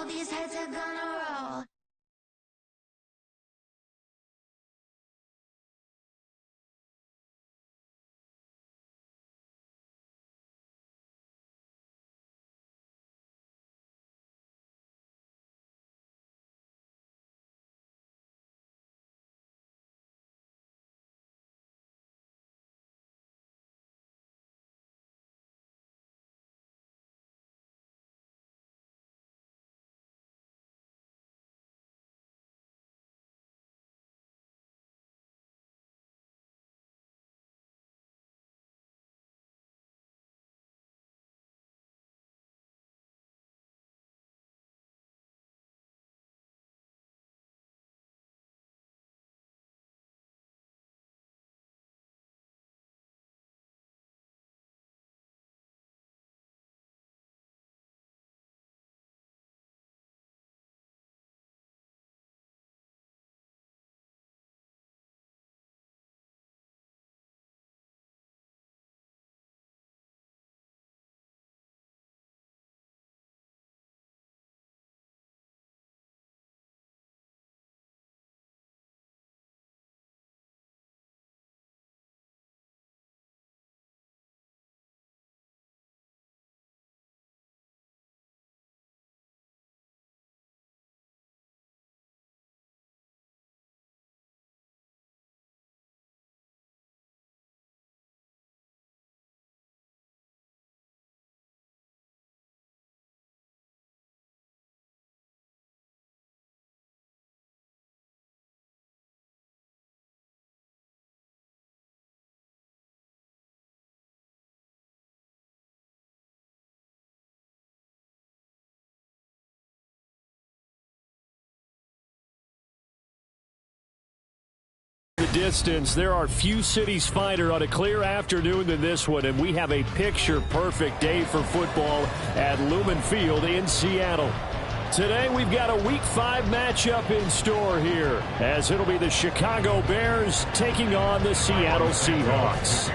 these heads are gonna roll. The distance, there are few cities finer on a clear afternoon than this one, and we have a picture-perfect day for football at Lumen Field in Seattle. Today we've got a Week 5 matchup in store here, as it'll be the Chicago Bears taking on the Seattle Seahawks.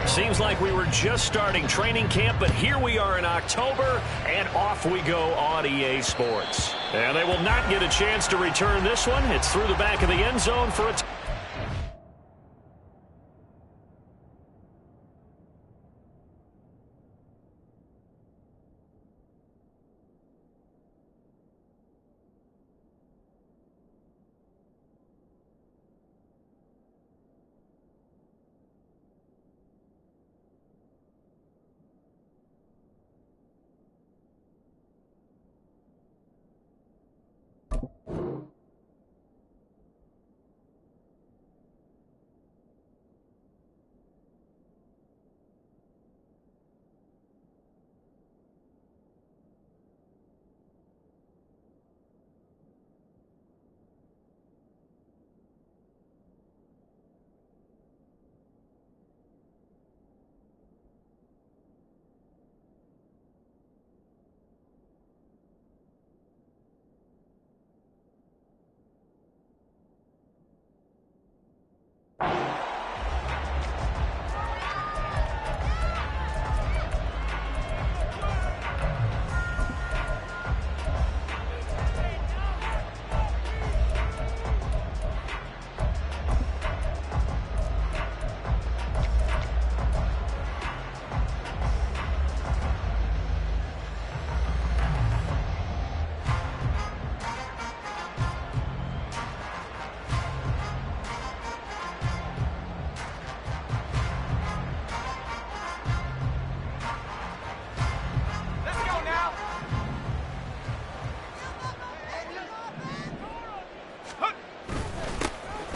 Seems like we were just starting training camp, but here we are in October, and off we go on EA Sports. And they will not get a chance to return this one. It's through the back of the end zone for a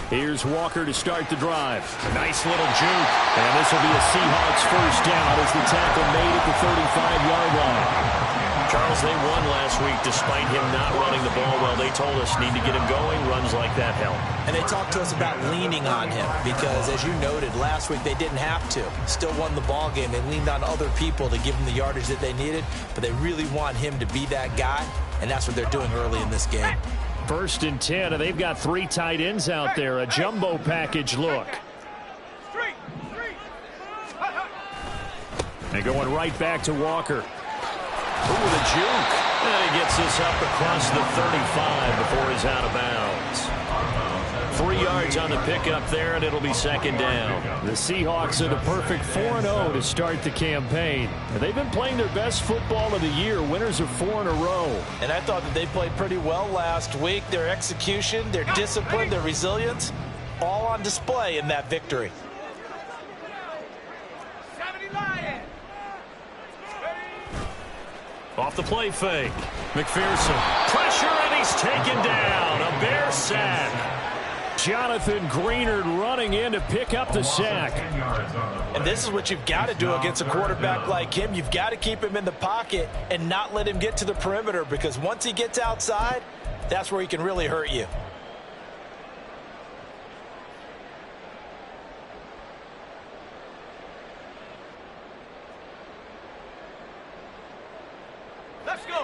Here's Walker to start the drive. Nice little juke. And this will be a Seahawks first down as the tackle made at the 35-yard line. Charles, they won last week despite him not running the ball well. They told us need to get him going. Runs like that help. And they talked to us about leaning on him because, as you noted, last week they didn't have to. Still won the ball game. They leaned on other people to give them the yardage that they needed, but they really want him to be that guy, and that's what they're doing early in this game. 1st and 10, and they've got 3 tight ends out there. A jumbo package look. And going right back to Walker. Ooh, the juke. And he gets this up across the 35 before he's out of bounds. 3 yards on the pickup there, and it'll be second down. The Seahawks are the perfect 4-0 to start the campaign. They've been playing their best football of the year, winners of 4 in a row. And I thought that they played pretty well last week. Their execution, their discipline, their resilience, all on display in that victory. Off the play fake. McPherson. Pressure, and he's taken down. A Bear sack. Jonathan Greenard running in to pick up the sack. And this is what you've got to do against a quarterback like him. You've got to keep him in the pocket and not let him get to the perimeter, because once he gets outside, that's where he can really hurt you.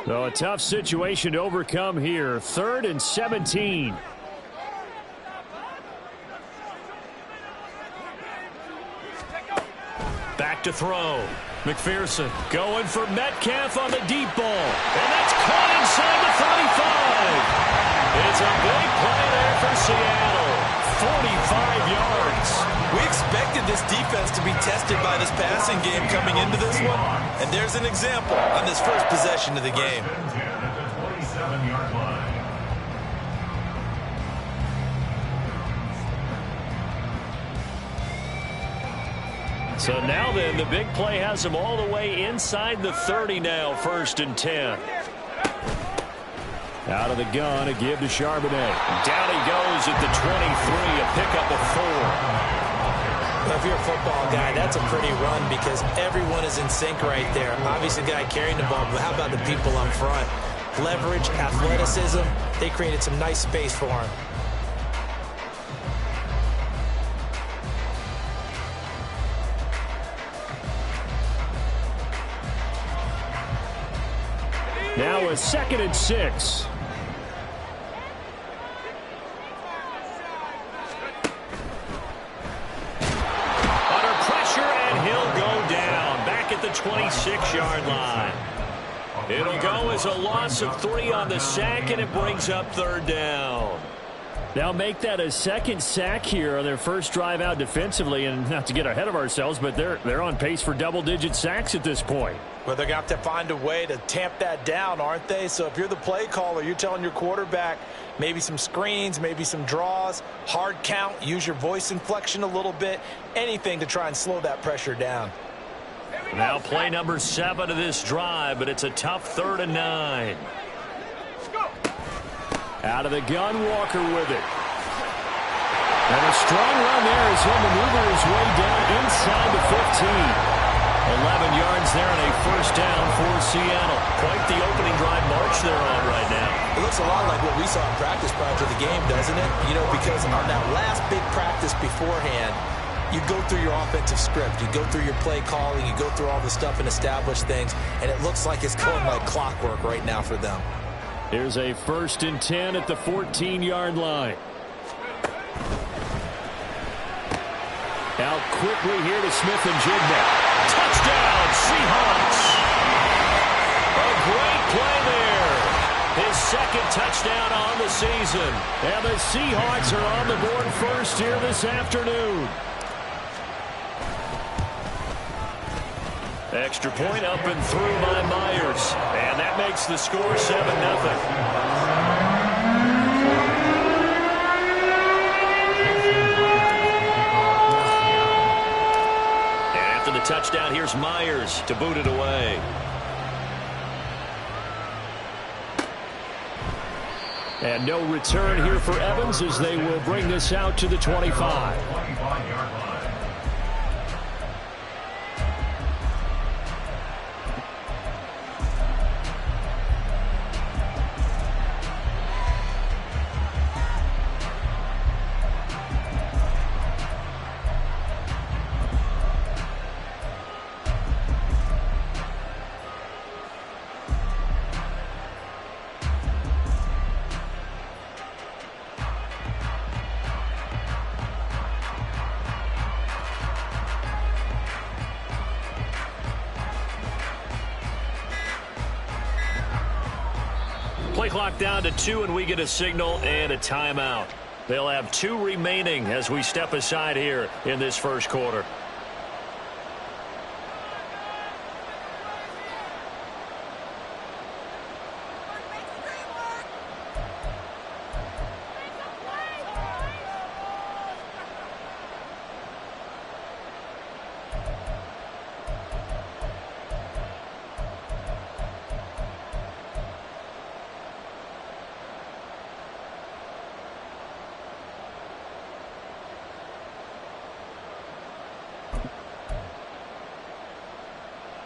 So a tough situation to overcome here. 3rd and 17. Back to throw. McPherson going for Metcalf on the deep ball. And that's caught inside the 35. It's a big play there for Seattle. 45 yards. We expected this defense to be tested by this passing game coming into this one. And there's an example on this first possession of the game. So now then, the big play has him all the way inside the 30 now, 1st and 10. Out of the gun, a give to Charbonnet. Down he goes at the 23, a pickup of 4. Well, if you're a football guy, that's a pretty run because everyone is in sync right there. Obviously, the guy carrying the ball, but how about the people up front? Leverage, athleticism, they created some nice space for him. Now a 2nd and 6. Under pressure, and he'll go down. Back at the 26-yard line. It'll go as a loss of 3 on the sack, and it brings up 3rd down. They'll make that a 2nd sack here on their first drive out defensively, and not to get ahead of ourselves, but they're on pace for double-digit sacks at this point. Well, they're going to have to find a way to tamp that down, aren't they? So if you're the play caller, you're telling your quarterback maybe some screens, maybe some draws, hard count, use your voice inflection a little bit, anything to try and slow that pressure down. Now play number 7 of this drive, but it's a tough 3rd and 9. Out of the gun, Walker with it. And a strong run there as he'll maneuver his way down inside the 15. 11 yards there and a 1st down for Seattle. Quite the opening drive march they're on right now. It looks a lot like what we saw in practice prior to the game, doesn't it? You know, because on that last big practice beforehand, you go through your offensive script, you go through your play calling, you go through all the stuff and establish things, and it looks like it's going like clockwork right now for them. Here's a 1st and 10 at the 14-yard line. Out quickly here to Smith and Jigba. Touchdown, Seahawks. A great play there. His 2nd touchdown on the season. And the Seahawks are on the board first here this afternoon. Extra point up and through by Myers. And that makes the score 7-0. Touchdown, here's Myers to boot it away. And no return here for Evans as they will bring this out to the 25. Play clock down to 2, and we get a signal and a timeout. They'll have 2 remaining as we step aside here in this first quarter.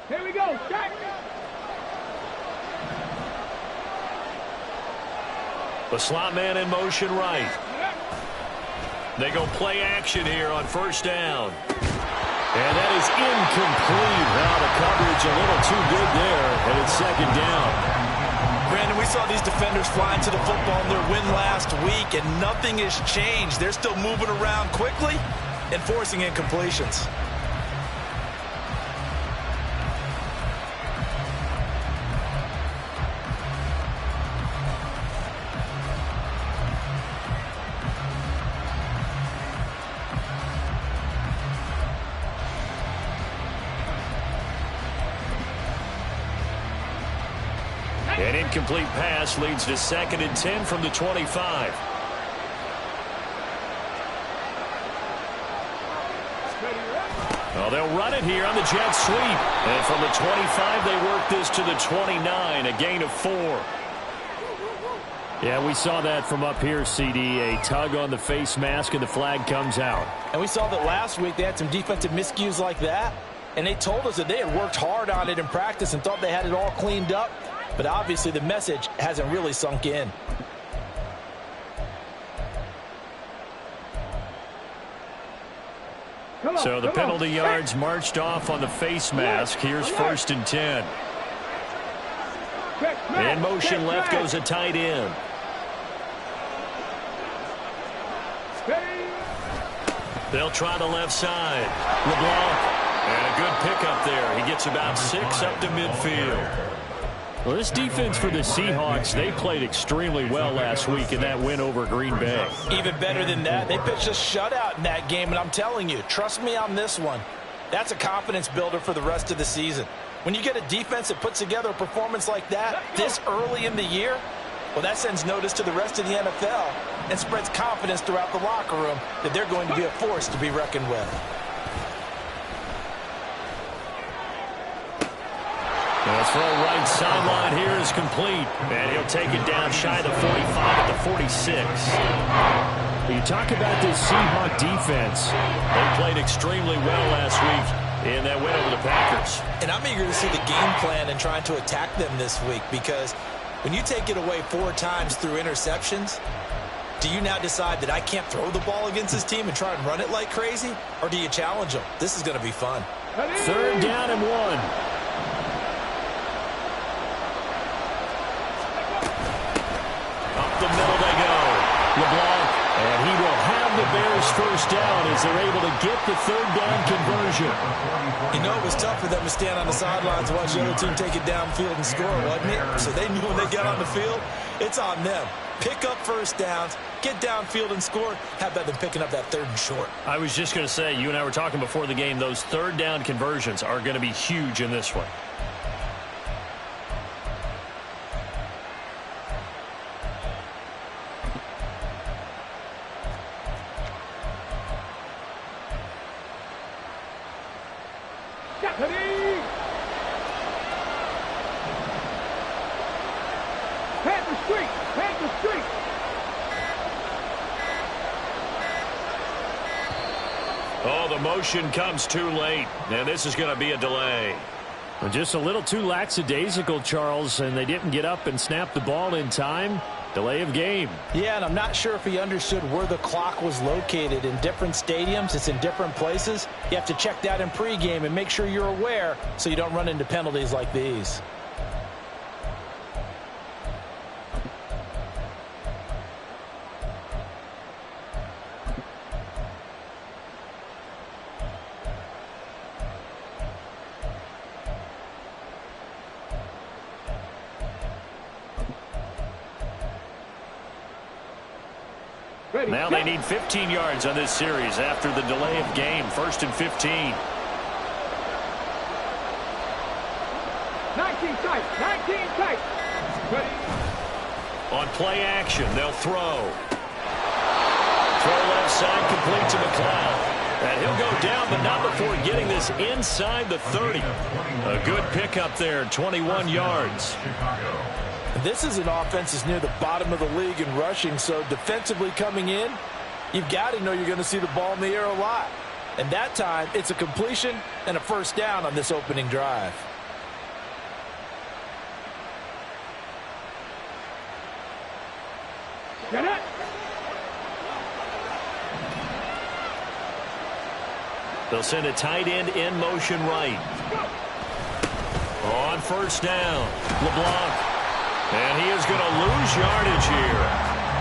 Here we go. Start. The slot man in motion right. They go play action here on first down. And that is incomplete. Now the coverage a little too good there, and it's second down. Brandon, we saw these defenders flying to the football in their win last week, and nothing has changed. They're still moving around quickly and forcing incompletions. An incomplete pass leads to 2nd and 10 from the 25. Well, they'll run it here on the jet sweep. And from the 25, they work this to the 29, a gain of 4. Yeah, we saw that from up here, CD. A tug on the face mask, and the flag comes out. And we saw that last week they had some defensive miscues like that. And they told us that they had worked hard on it in practice and thought they had it all cleaned up. But obviously the message hasn't really sunk in. So the penalty yards marched off on the face mask. Here's 1st and 10. In motion left goes a tight end. They'll try the left side. LeBlanc. And a good pickup there. He gets about 6 up to midfield. Well, this defense for the Seahawks, they played extremely well last week in that win over Green Bay. Even better than that, they pitched a shutout in that game, and I'm telling you, trust me on this one, that's a confidence builder for the rest of the season. When you get a defense that puts together a performance like that this early in the year, well, that sends notice to the rest of the NFL and spreads confidence throughout the locker room that they're going to be a force to be reckoned with. The throw right sideline here is complete. And he'll take it down shy of the 45 at the 46. You talk about this Seahawk defense. They played extremely well last week in that win over the Packers. And I'm eager to see the game plan and trying to attack them this week, because when you take it away 4 times through interceptions, do you now decide that I can't throw the ball against this team and try and run it like crazy? Or do you challenge them? This is going to be fun. 3rd down and 1. The middle they go. LeBlanc, and he will have the Bears first down as they're able to get the 3rd down conversion. You know, it was tough for them to stand on the sidelines and watch the other team take it downfield and score, wasn't it? So they knew when they got on the field, it's on them. Pick up first downs, get downfield and score. How about them picking up that 3rd and short? I was just going to say, you and I were talking before the game, those 3rd down conversions are going to be huge in this one. Oh, the motion comes too late, and this is going to be a delay. Just a little too lackadaisical, Charles, and they didn't get up and snap the ball in time. Delay of game. Yeah, and I'm not sure if he understood where the clock was located. In different stadiums, it's in different places. You have to check that in pregame and make sure you're aware so you don't run into penalties like these. Now they need 15 yards on this series after the delay of game. 1st and 15. 19 tight. 19 tight. Ready. On play action, they'll throw. Throw left side, complete to McLeod. And he'll go down, but not before getting this inside the 30. A good pickup there, 21 yards. This is an offense that's near the bottom of the league in rushing, so defensively coming in, you've got to know you're going to see the ball in the air a lot. And that time, it's a completion and a first down on this opening drive. Get it. They'll send a tight end in motion right. On first down, LeBlanc. And he is going to lose yardage here.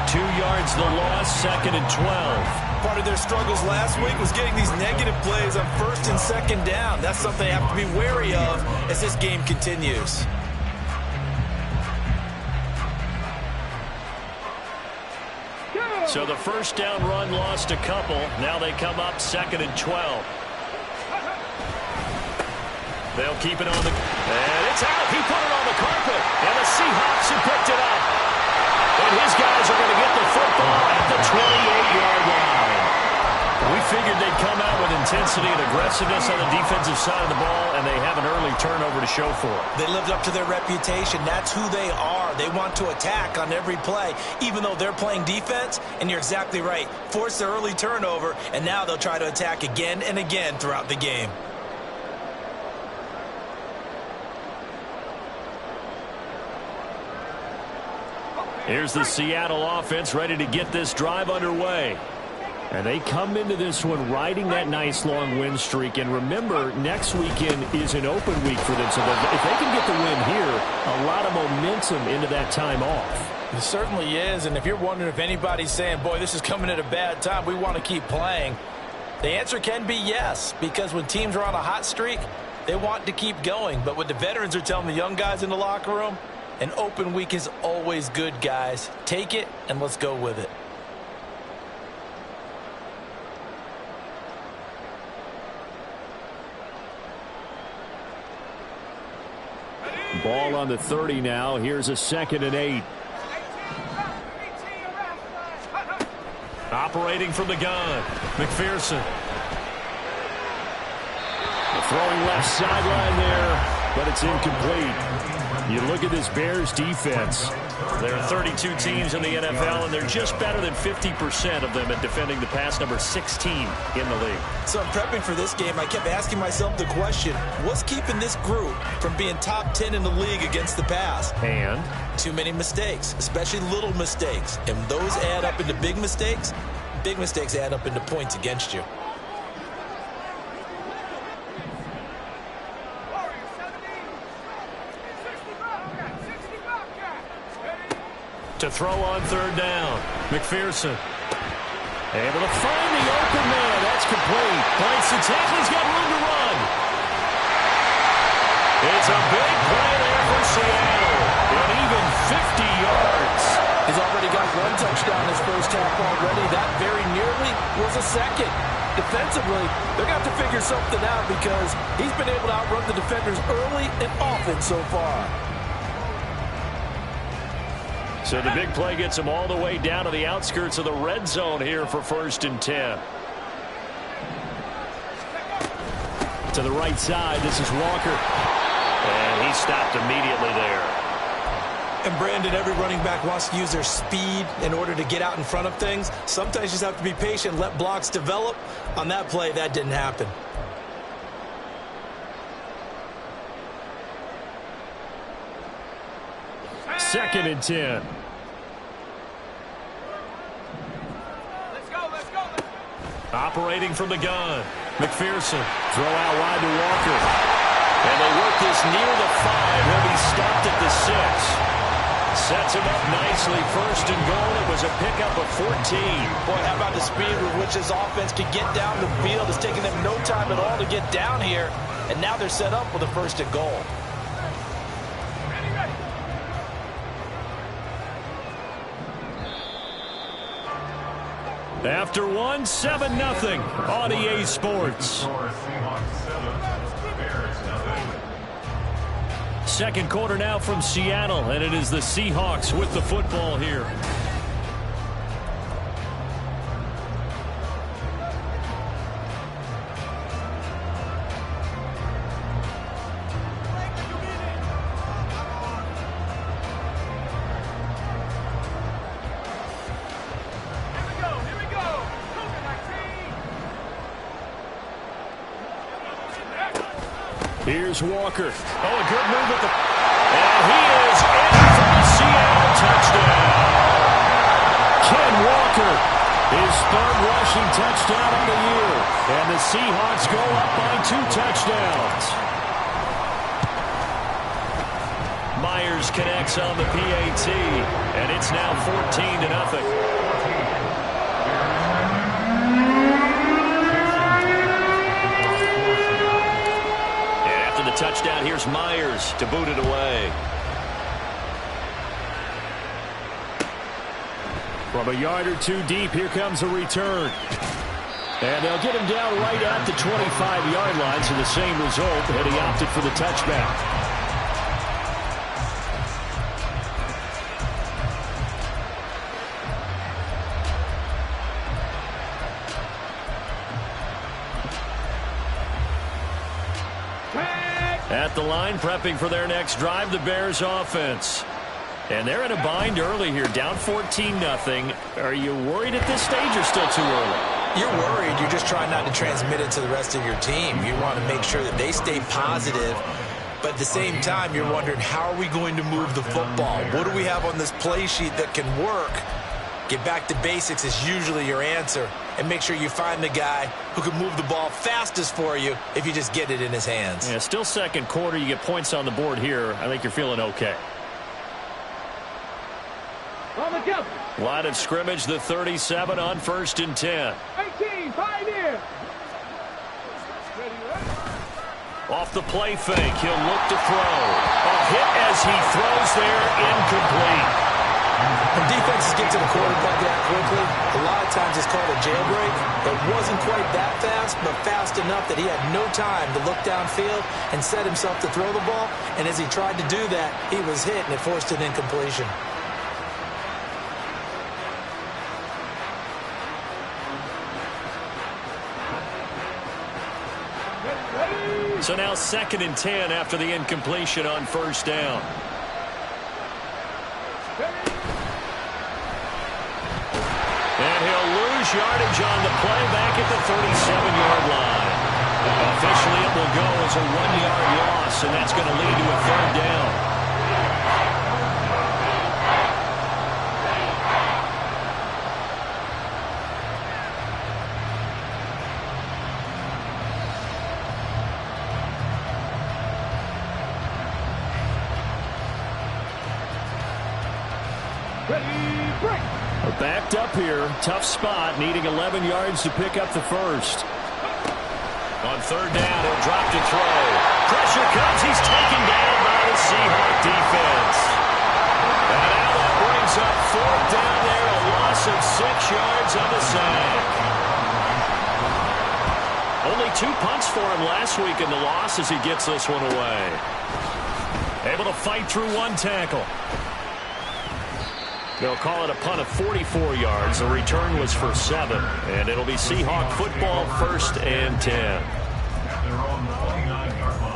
2 yards the loss, 2nd and 12. Part of their struggles last week was getting these negative plays on 1st and 2nd down. That's something they have to be wary of as this game continues. So the first down run lost a couple. Now they come up 2nd and 12. They'll keep it on the... And it's out. He put it on the carpet. And the Seahawks have picked it up. And his guys are going to get the football at the 28-yard line. We figured they'd come out with intensity and aggressiveness on the defensive side of the ball, and they have an early turnover to show for it. They lived up to their reputation. That's who they are. They want to attack on every play, even though they're playing defense. And you're exactly right. Force the early turnover, and now they'll try to attack again and again throughout the game. Here's the Seattle offense ready to get this drive underway. And they come into this one riding that nice long win streak. And remember, next weekend is an open week for them. So if they can get the win here, a lot of momentum into that time off. It certainly is. And if you're wondering if anybody's saying, boy, this is coming at a bad time, we want to keep playing, the answer can be yes. Because when teams are on a hot streak, they want to keep going. But what the veterans are telling the young guys in the locker room, an open week is always good, guys. Take it, and let's go with it. Ball on the 30 now. Here's a 2nd and 8. Operating from the gun, McPherson. Throwing left sideline there, but it's incomplete. You look at this Bears defense. There are 32 teams in the NFL, and they're just better than 50% of them at defending the pass, number 16 in the league. So in prepping for this game, I kept asking myself the question, what's keeping this group from being top 10 in the league against the pass? And? Too many mistakes, especially little mistakes. And those add up into big mistakes. Big mistakes add up into points against you. To throw on 3rd down, McPherson. Able to find the open man. That's complete. Points the tackle. He's got room to run. It's a big play there for Seattle. An even 50 yards. He's already got 1 touchdown this first half already. That very nearly was a 2nd. Defensively, they're going to have to figure something out because he's been able to outrun the defenders early and often so far. So the big play gets him all the way down to the outskirts of the red zone here for 1st and 10. To the right side, this is Walker. And he stopped immediately there. And Brandon, every running back wants to use their speed in order to get out in front of things. Sometimes you just have to be patient, let blocks develop. On that play, that didn't happen. Second and 10. Operating from the gun, McPherson. Throw out wide to Walker. And they work this near the 5. He'll be stopped at the 6. Sets him up nicely. 1st and goal. It was a pickup of 14. Boy, how about the speed with which this offense could get down the field? It's taking them no time at all to get down here. And now they're set up with a 1st and goal. After one, 7-0 on EA Sports. Second quarter now from Seattle, and it is the Seahawks with the football here. Here's Walker. Oh, a good move at the... And he is in for the Seattle touchdown. Ken Walker, his third rushing touchdown of the year. And the Seahawks go up by 2 touchdowns. Myers connects on the PAT, and it's now 14-0. Touchdown. Here's Myers to boot it away. From a yard or 2 deep, here comes a return. And they'll get him down right at the 25-yard line, so the same result, and he opted for the touchback. At the line, prepping for their next drive, the Bears offense. And they're in a bind early here, down 14-0. Are you worried at this stage or still too early? You're worried. You're just trying not to transmit it to the rest of your team. You want to make sure that they stay positive. But at the same time, you're wondering, how are we going to move the football? What do we have on this play sheet that can work? Get back to basics is usually your answer. And make sure you find the guy who can move the ball fastest for you if you just get it in his hands. Yeah, still second quarter. You get points on the board here. I think you're feeling okay. On the jump. Line of scrimmage, the 37 on 1st and 10. 18, Pioneer. Off the play fake, he'll look to throw. A hit as he throws there, incomplete. When defenses get to the quarterback that quickly, a lot of times it's called a jailbreak. It wasn't quite that fast, but fast enough that he had no time to look downfield and set himself to throw the ball. And as he tried to do that, he was hit, and it forced an incompletion. So now 2nd and 10 after the incompletion on 1st down. And he'll lose yardage on the play back at the 37-yard line. Officially, it will go as a 1-yard loss, and that's going to lead to a 3rd down. We're backed up here. Tough spot, needing 11 yards to pick up the first. On 3rd down, he'll drop to throw. Pressure comes. He's taken down by the Seahawk defense. And now that brings up 4th down there, a loss of 6 yards on the sack. Only 2 punts for him last week in the loss as he gets this one away. Able to fight through 1 tackle. They'll call it a punt of 44 yards. The return was for 7. And it'll be Seahawk football, 1st and 10. At their own 29-yard line.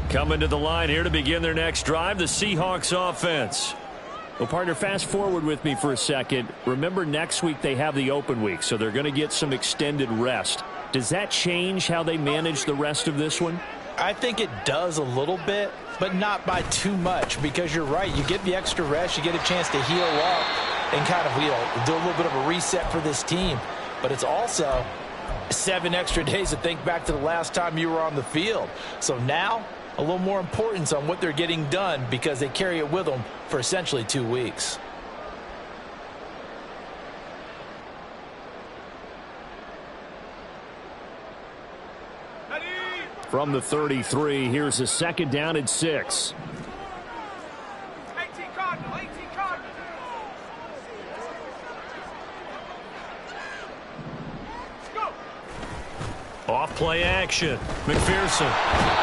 Coming to the line here to begin their next drive, the Seahawks offense. Well, partner, fast forward with me for a second. Remember, next week they have the open week, so they're going to get some extended rest. Does that change how they manage the rest of this one? I think it does a little bit, but not by too much, because you're right. You get the extra rest, you get a chance to heal up and kind of do a little bit of a reset for this team. But it's also 7 extra days to think back to the last time you were on the field. So now, a little more importance on what they're getting done because they carry it with them for essentially 2 weeks. From the 33, here's a 2nd down and 6. 18 Cardinal, 18 Cardinal. Go. Off play action. McPherson.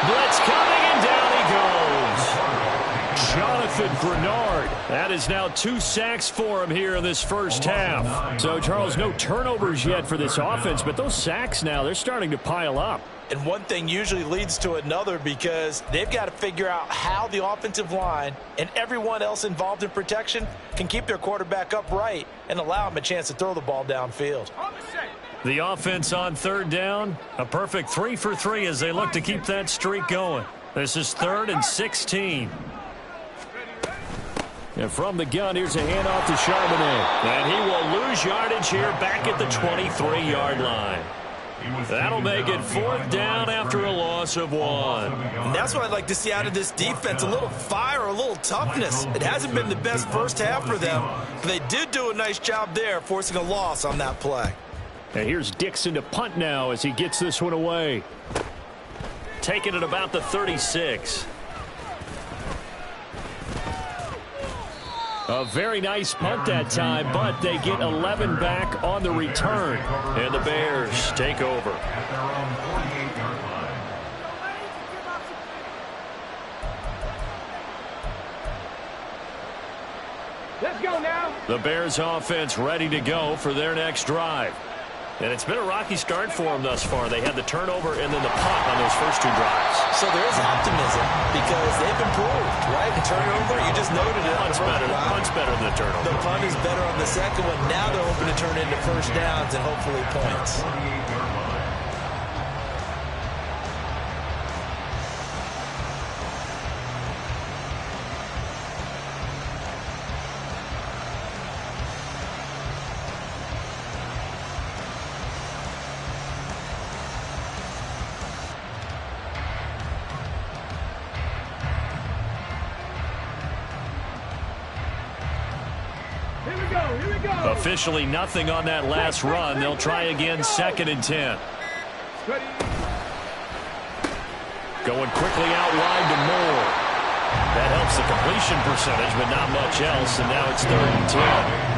Blitz coming, and down he goes. Jonathan Bernard. That is now 2 sacks for him here in this first half. So, Charles, no turnovers yet for this offense, but those sacks now, they're starting to pile up. And one thing usually leads to another because they've got to figure out how the offensive line and everyone else involved in protection can keep their quarterback upright and allow him a chance to throw the ball downfield. The offense on 3rd down, a perfect 3 for 3 as they look to keep that streak going. This is 3rd and 16. And from the gun, here's a handoff to Charbonnet. And he will lose yardage here back at the 23-yard line. That'll make it 4th down after a loss of 1. And that's what I'd like to see out of this defense, a little fire, a little toughness. It hasn't been the best first half for them, but they did do a nice job there, forcing a loss on that play. And here's Dixon to punt now as he gets this one away. Taking it about the 36. A very nice punt that time, but they get 11 back on the return. And the Bears take over. At their own 48-yard line. Let's go now. The Bears offense ready to go for their next drive. And it's been a rocky start for them thus far. They had the turnover and then the punt on those first 2 drives. So there is optimism because they've improved, right? The turnover, you just noted it. Punt's better than the turnover. The punt is better on the second one. Now they're hoping to turn it into first downs and hopefully points. 48-yard line. Here we go. Officially nothing on that last run. They'll try again 2nd and 10. Ready. Going quickly out wide to Moore. That helps the completion percentage, but not much else, and now it's 3rd and 10.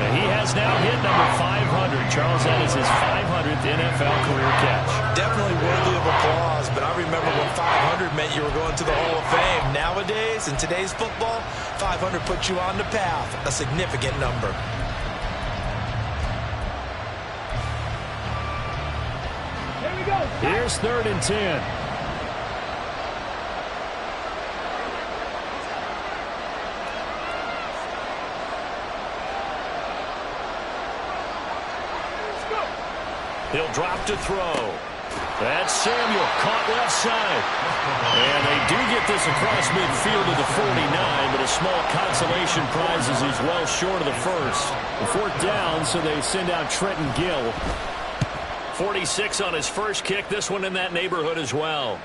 Now he has now hit number 500. Charles, that is his 500th NFL career catch. Definitely worthy of applause, but I remember when 500 meant you were going to the Hall of Fame. Nowadays, in today's football, 500 puts you on the path, a significant number. Here we go. Here's 3rd and 10. He'll drop to throw. That's Samuel, caught left side. And they do get this across midfield to the 49, but a small consolation prize as he's well short of the first. The 4th down, so they send out Trenton Gill. 46 on his first kick, this one in that neighborhood as well.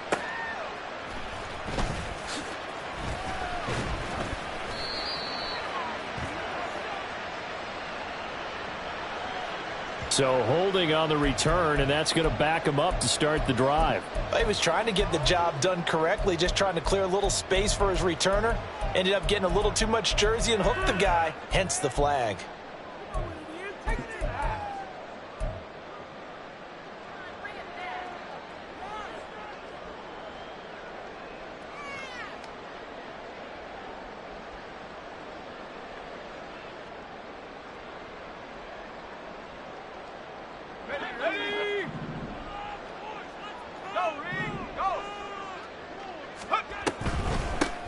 So holding on the return, and that's going to back him up to start the drive. He was trying to get the job done correctly, just trying to clear a little space for his returner. Ended up getting a little too much jersey and hooked the guy, hence the flag.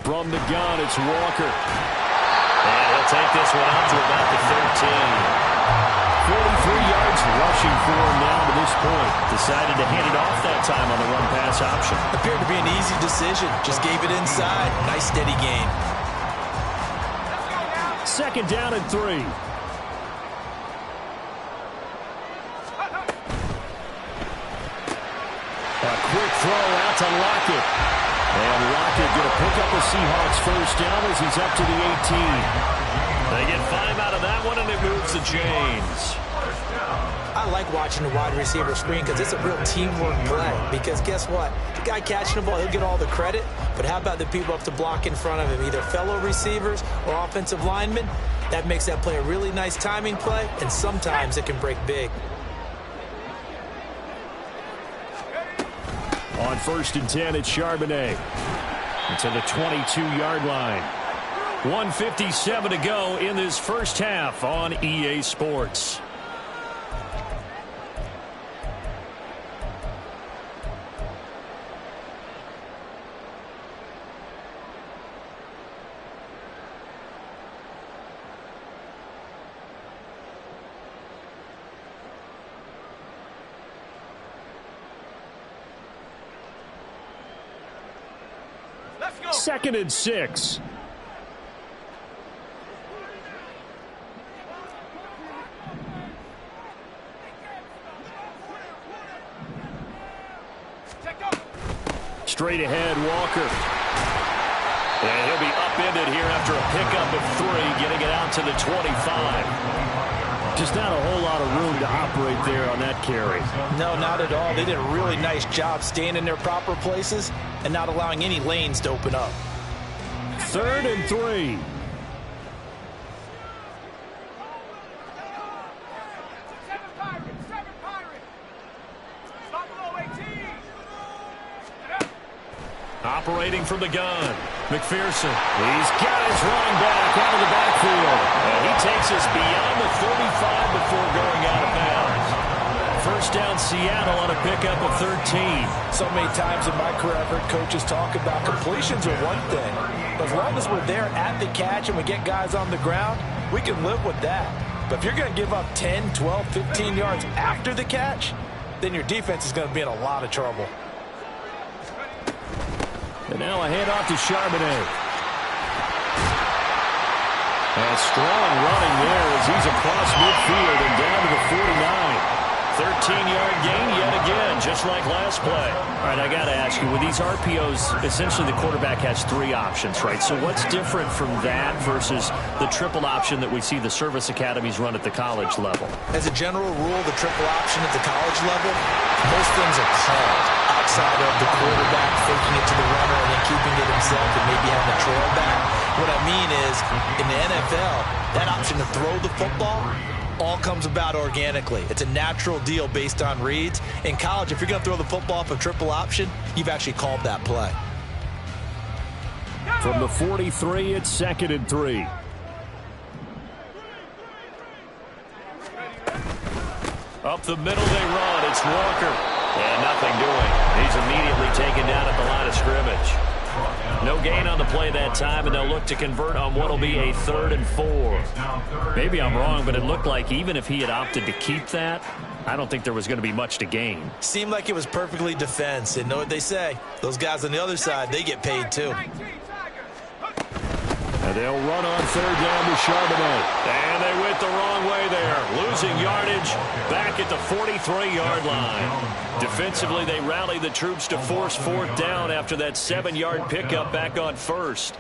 From the gun, it's Walker. And he'll take this one out to about the 13. 43 yards rushing for him now to this point. Decided to hand it off that time on the run-pass option. Appeared to be an easy decision. Just gave it inside. Nice steady gain. 2nd down and 3. A quick throw out to Lockett. And Lockett going to pick up the Seahawks first down as he's up to the 18. They get 5 out of that one, and it moves to James. I like watching the wide receiver screen because it's a real teamwork play. Because guess what? The guy catching the ball, he'll get all the credit. But how about the people up to block in front of him, either fellow receivers or offensive linemen? That makes that play a really nice timing play, and sometimes it can break big. On 1st and 10, it's Charbonnet. To the 22-yard line. 1:57 to go in this first half on EA Sports. Let's go. 2nd and 6. Straight ahead, Walker. And he'll be upended here after a pickup of 3, getting it out to the 25. Just not a whole lot of room to operate there on that carry. No, not at all. They did a really nice job staying in their proper places and not allowing any lanes to open up. 3rd and 3. Operating from the gun, McPherson. He's got his running back out of the backfield. And he takes us beyond the 35 before going out of bounds. First down, Seattle on a pickup of 13. So many times in my career, I've heard coaches talk about completions are one thing. But as long as we're there at the catch and we get guys on the ground, we can live with that. But if you're going to give up 10, 12, 15 yards after the catch, then your defense is going to be in a lot of trouble. And now a handoff to Charbonnet. And strong running there as he's across midfield and down to the 49. 13-yard gain yet again, just like last play. All right, I got to ask you, with these RPOs, essentially the quarterback has 3 options, right? So what's different from that versus the triple option that we see the service academies run at the college level? As a general rule, the triple option at the college level, most things are called outside of the quarterback faking it to the runner and then keeping it himself and maybe having a trail back. What I mean is, in the NFL, that option to throw the football all comes about organically. It's a natural deal based on reads. In college, if you're going to throw the football off a triple option, you've actually called that play. From the 43, it's 2nd and 3. Up the middle they run. It's Walker. And nothing doing. He's immediately taken down at the line of scrimmage. No gain on the play that time, and they'll look to convert on what will be a 3rd and 4. Maybe I'm wrong, but it looked like even if he had opted to keep that, I don't think there was going to be much to gain. Seemed like it was perfectly defense. And know what they say? Those guys on the other side, they get paid too. And they'll run on 3rd down to Charbonnet. And they went the wrong way there. Losing yardage back at the 43-yard line. Defensively, they rally the troops to force 4th down after that 7-yard pickup back on 1st.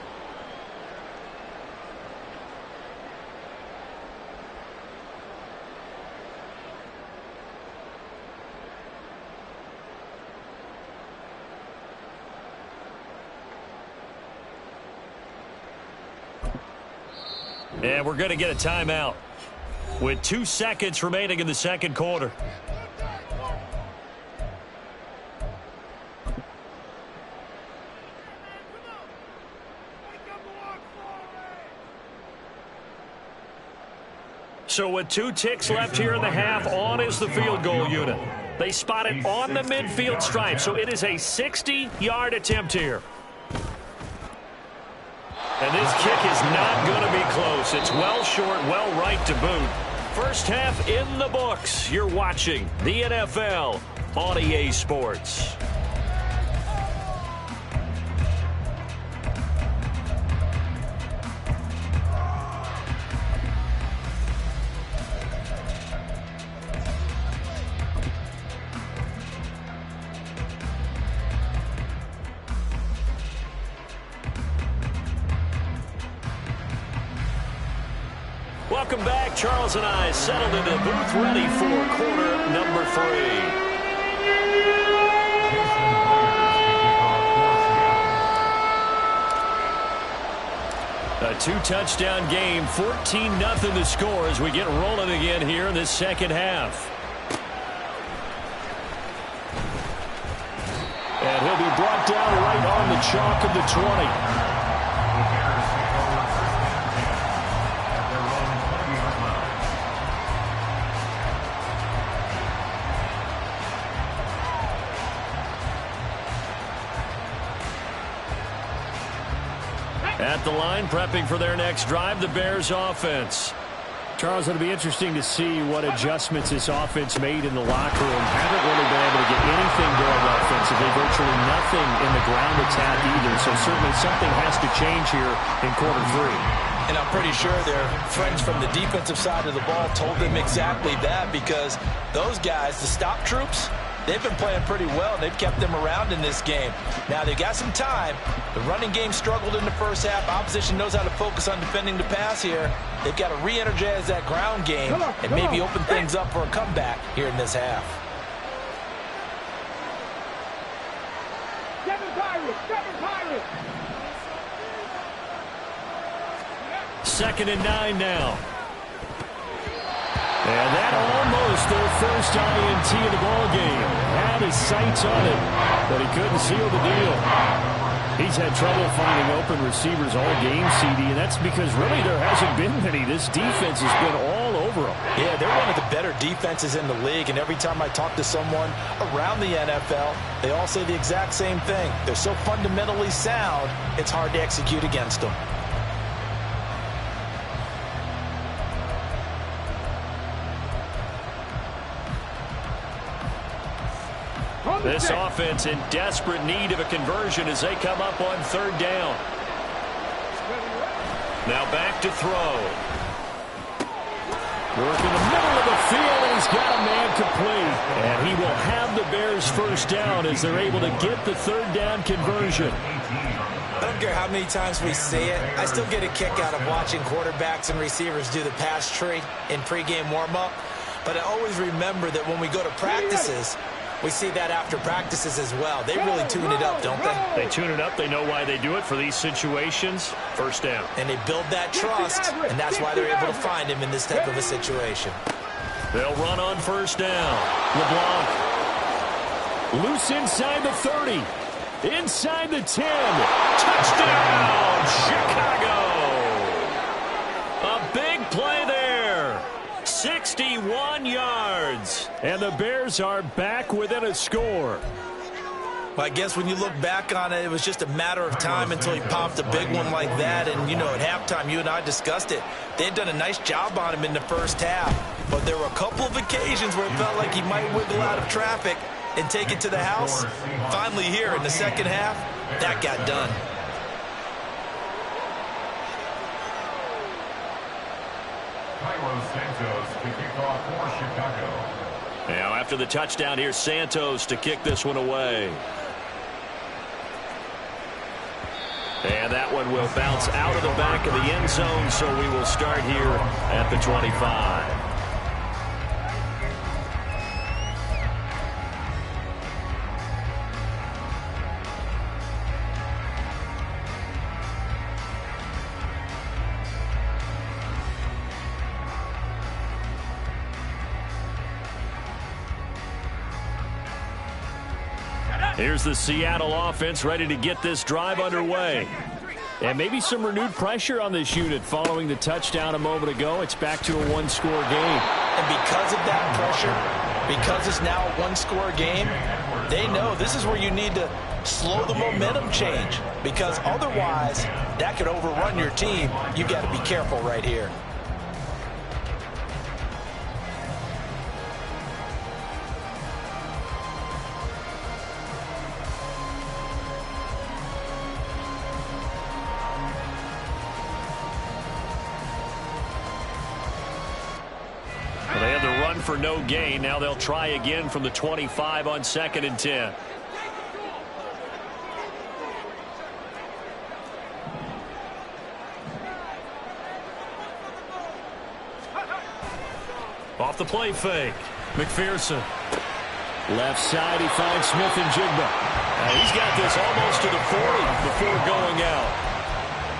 And we're going to get a timeout with 2 seconds remaining in the 2nd quarter. So with 2 ticks left here in the half, on is the field goal unit. They spot it on the midfield stripe, so it is a 60-yard attempt here. And this kick is not going to be close. It's well short, well right to boot. First half in the books. You're watching the NFL on EA Sports. Welcome back. Charles and I settled into the booth, ready for quarter number 3. A 2-touchdown game, 14-0 the score as we get rolling again here in this second half. And he'll be brought down right on the chalk of the 20. At the line, prepping for their next drive, the Bears offense. Charles, it'll be interesting to see what adjustments this offense made in the locker room. Haven't really been able to get anything going offensively, virtually nothing in the ground attack either. So certainly something has to change here in quarter 3. And I'm pretty sure their friends from the defensive side of the ball told them exactly that, because those guys, the stop troops, they've been playing pretty well, and they've kept them around in this game. Now, they've got some time. The running game struggled in the first half. Opposition knows how to focus on defending the pass here. They've got to re-energize that ground game and maybe open things up for a comeback here in this half. Second and 9 now. And that almost their first INT in the ball game. Had his sights on it, but he couldn't seal the deal. He's had trouble finding open receivers all game, CD, and that's because really there hasn't been many. This defense has been all over them. Yeah, they're one of the better defenses in the league, and every time I talk to someone around the NFL, they all say the exact same thing. They're so fundamentally sound, it's hard to execute against them. This offense in desperate need of a conversion as they come up on third down. Now back to throw. Work in the middle of the field, and he's got a man complete. And he will have the Bears first down as they're able to get the third down conversion. I don't care how many times we see it. I still get a kick out of watching quarterbacks and receivers do the pass tree in pregame warm-up. But I always remember that when we go to practices, we see that after practices as well. They really tune it up, don't they? They tune it up. They know why they do it for these situations. First down. And they build that trust, and that's why they're able to find him in this type of a situation. They'll run on first down. LeBlanc. Loose inside the 30. Inside the 10. Touchdown, Chicago. A big play there. 61 yards. And the Bears are back within a score. Well, I guess when you look back on it, it was just a matter of time until he popped a big one like that. And, you know, at halftime, you and I discussed it. They'd done a nice job on him in the first half. But there were a couple of occasions where it felt like he might wiggle out of traffic and take it to the house. Finally here in the second half, that got done. Santos to kick off for Chicago. Now after the touchdown, here's Santos to kick this one away. And that one will bounce out of the back of the end zone, so we will start here at the 25. Here's the Seattle offense ready to get this drive underway. And maybe some renewed pressure on this unit following the touchdown a moment ago. It's back to a one-score game. And because of that pressure, because it's now a one-score game, they know this is where you need to slow the momentum change. Because otherwise, that could overrun your team. You've got to be careful right here. They had the run for no gain. Now they'll try again from the 25 on 2nd and 10. Off the play fake. McPherson. Left side, he finds Smith and Jigba. He's got this almost to the 40 before going out.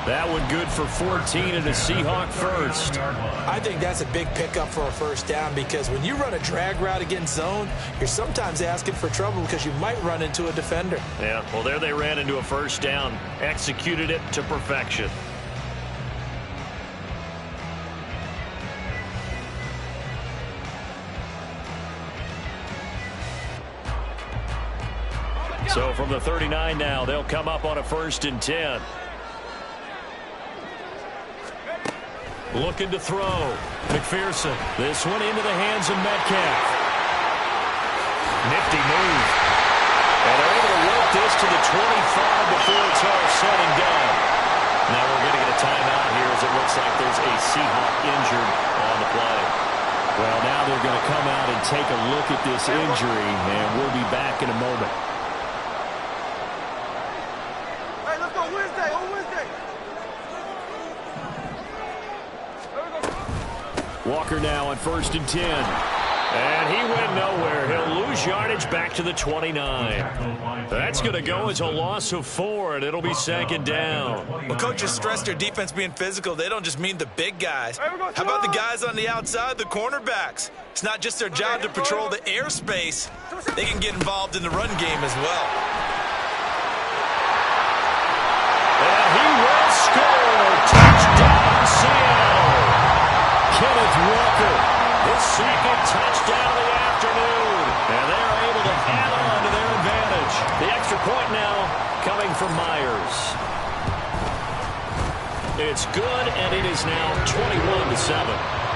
That one good for 14 and a Seahawk first. I think that's a big pickup for a first down because when you run a drag route against zone, you're sometimes asking for trouble because you might run into a defender. Yeah, well, there they ran into a first down. Executed it to perfection. So from the 39 now, they'll come up on a 1st and 10. Looking to throw. McPherson. This one into the hands of Metcalf. Nifty move. And they're able to work this to the 25 before it's all said and done. Now we're going to get a timeout here as it looks like there's a Seahawk injured on the play. Well, now they're going to come out and take a look at this injury, and we'll be back in a moment. Hey, let's go Wednesday. On Wednesday. Walker now on 1st and 10. And he went nowhere. He'll lose yardage back to the 29. That's going to go as a loss of 4, and it'll be 2nd down. Well, coaches stress their defense being physical. They don't just mean the big guys. How about the guys on the outside, the cornerbacks? It's not just their job to patrol the airspace. They can get involved in the run game as well. And he will score. Touchdown, Seattle. Kenneth Walker, his 2nd touchdown of the afternoon. And they're able to add on to their advantage. The extra point now coming from Myers. It's good, and it is now 21-7.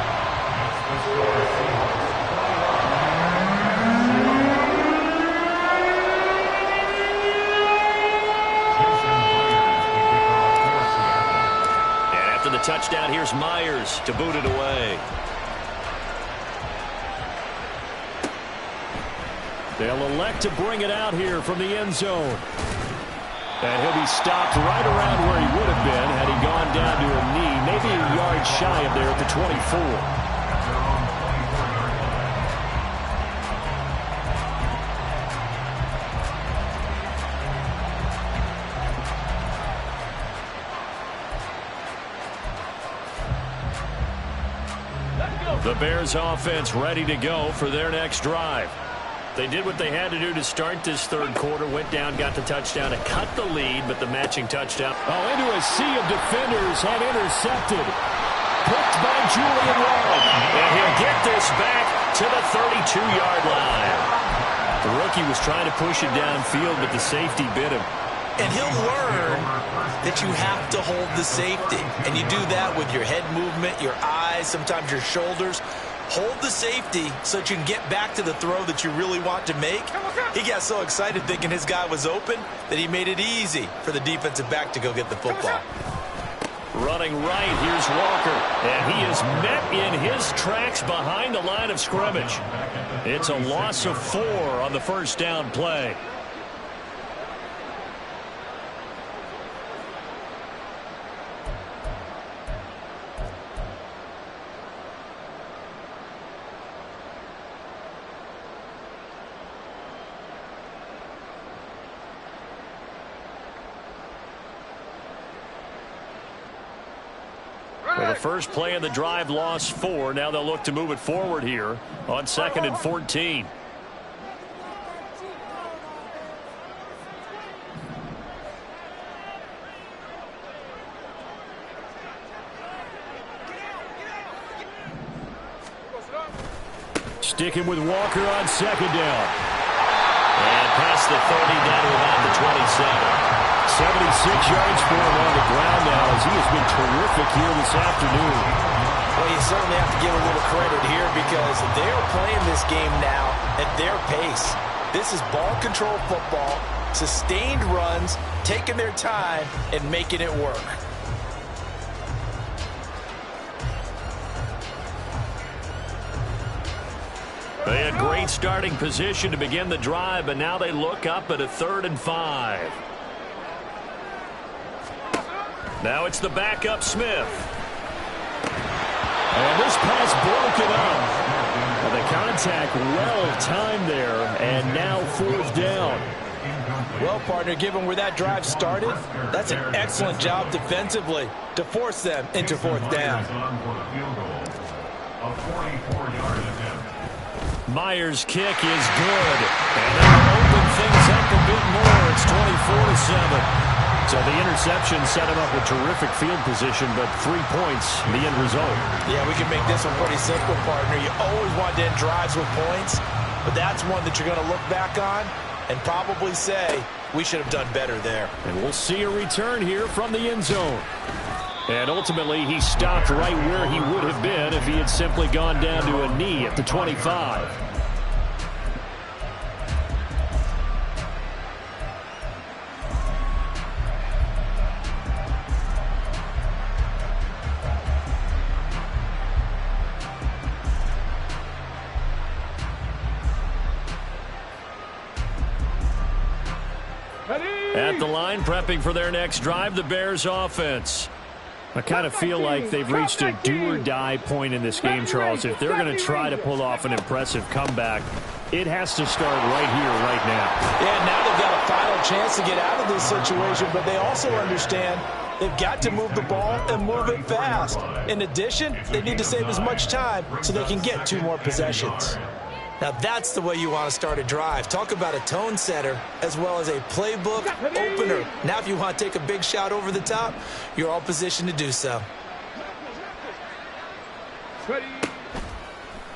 The touchdown, here's Myers to boot it away. They'll elect to bring it out here from the end zone. And he'll be stopped right around where he would have been had he gone down to a knee, maybe a yard shy of there at the 24. The Bears offense ready to go for their next drive. They did what they had to do to start this 3rd quarter, went down, got the touchdown to cut the lead, but the matching touchdown. Oh, into a sea of defenders and intercepted. Picked by Julian Love. And he'll get this back to the 32-yard line. The rookie was trying to push it downfield, but the safety bit him. And he'll learn that you have to hold the safety. And you do that with your head movement, your eyes, sometimes your shoulders. Hold the safety so that you can get back to the throw that you really want to make. He got so excited thinking his guy was open that he made it easy for the defensive back to go get the football. Running right, here's Walker. And he is met in his tracks behind the line of scrimmage. It's a loss of 4 on the 1st down play. Well, the first play of the drive lost 4. Now they'll look to move it forward here on 2nd and 14. Sticking with Walker on 2nd down. And past the 30 down to about the 27. 76 yards for him on the ground now as he has been terrific here this afternoon. Well, you certainly have to give a little credit here because they're playing this game now at their pace. This is ball control football, sustained runs, taking their time, and making it work. They had great starting position to begin the drive, but now they look up at a 3rd and 5. Now it's the backup Smith. And this pass broken up. attack well timed there, and now 4th down. Well, partner, given where that drive started, that's an excellent job defensively to force them into 4th down. Myers' kick is good, and that'll open things up a bit more. It's 24-7. So the interception set him up with terrific field position, but 3 points, the end result. Yeah, we can make this one pretty simple, partner. You always want to end drives with points, but that's one that you're going to look back on and probably say, we should have done better there. And we'll see a return here from the end zone. And ultimately, he stopped right where he would have been if he had simply gone down to a knee at the 25. At the line, prepping for their next drive, the Bears offense. I kind of feel like they've reached a do-or-die point in this game, Charles. If they're going to try to pull off an impressive comeback, it has to start right here, right now. Yeah, now they've got a final chance to get out of this situation, but they also understand they've got to move the ball and move it fast. In addition, they need to save as much time so they can get 2 more possessions. Now that's the way you want to start a drive. Talk about a tone setter as well as a playbook opener. Now if you want to take a big shot over the top, you're all positioned to do so.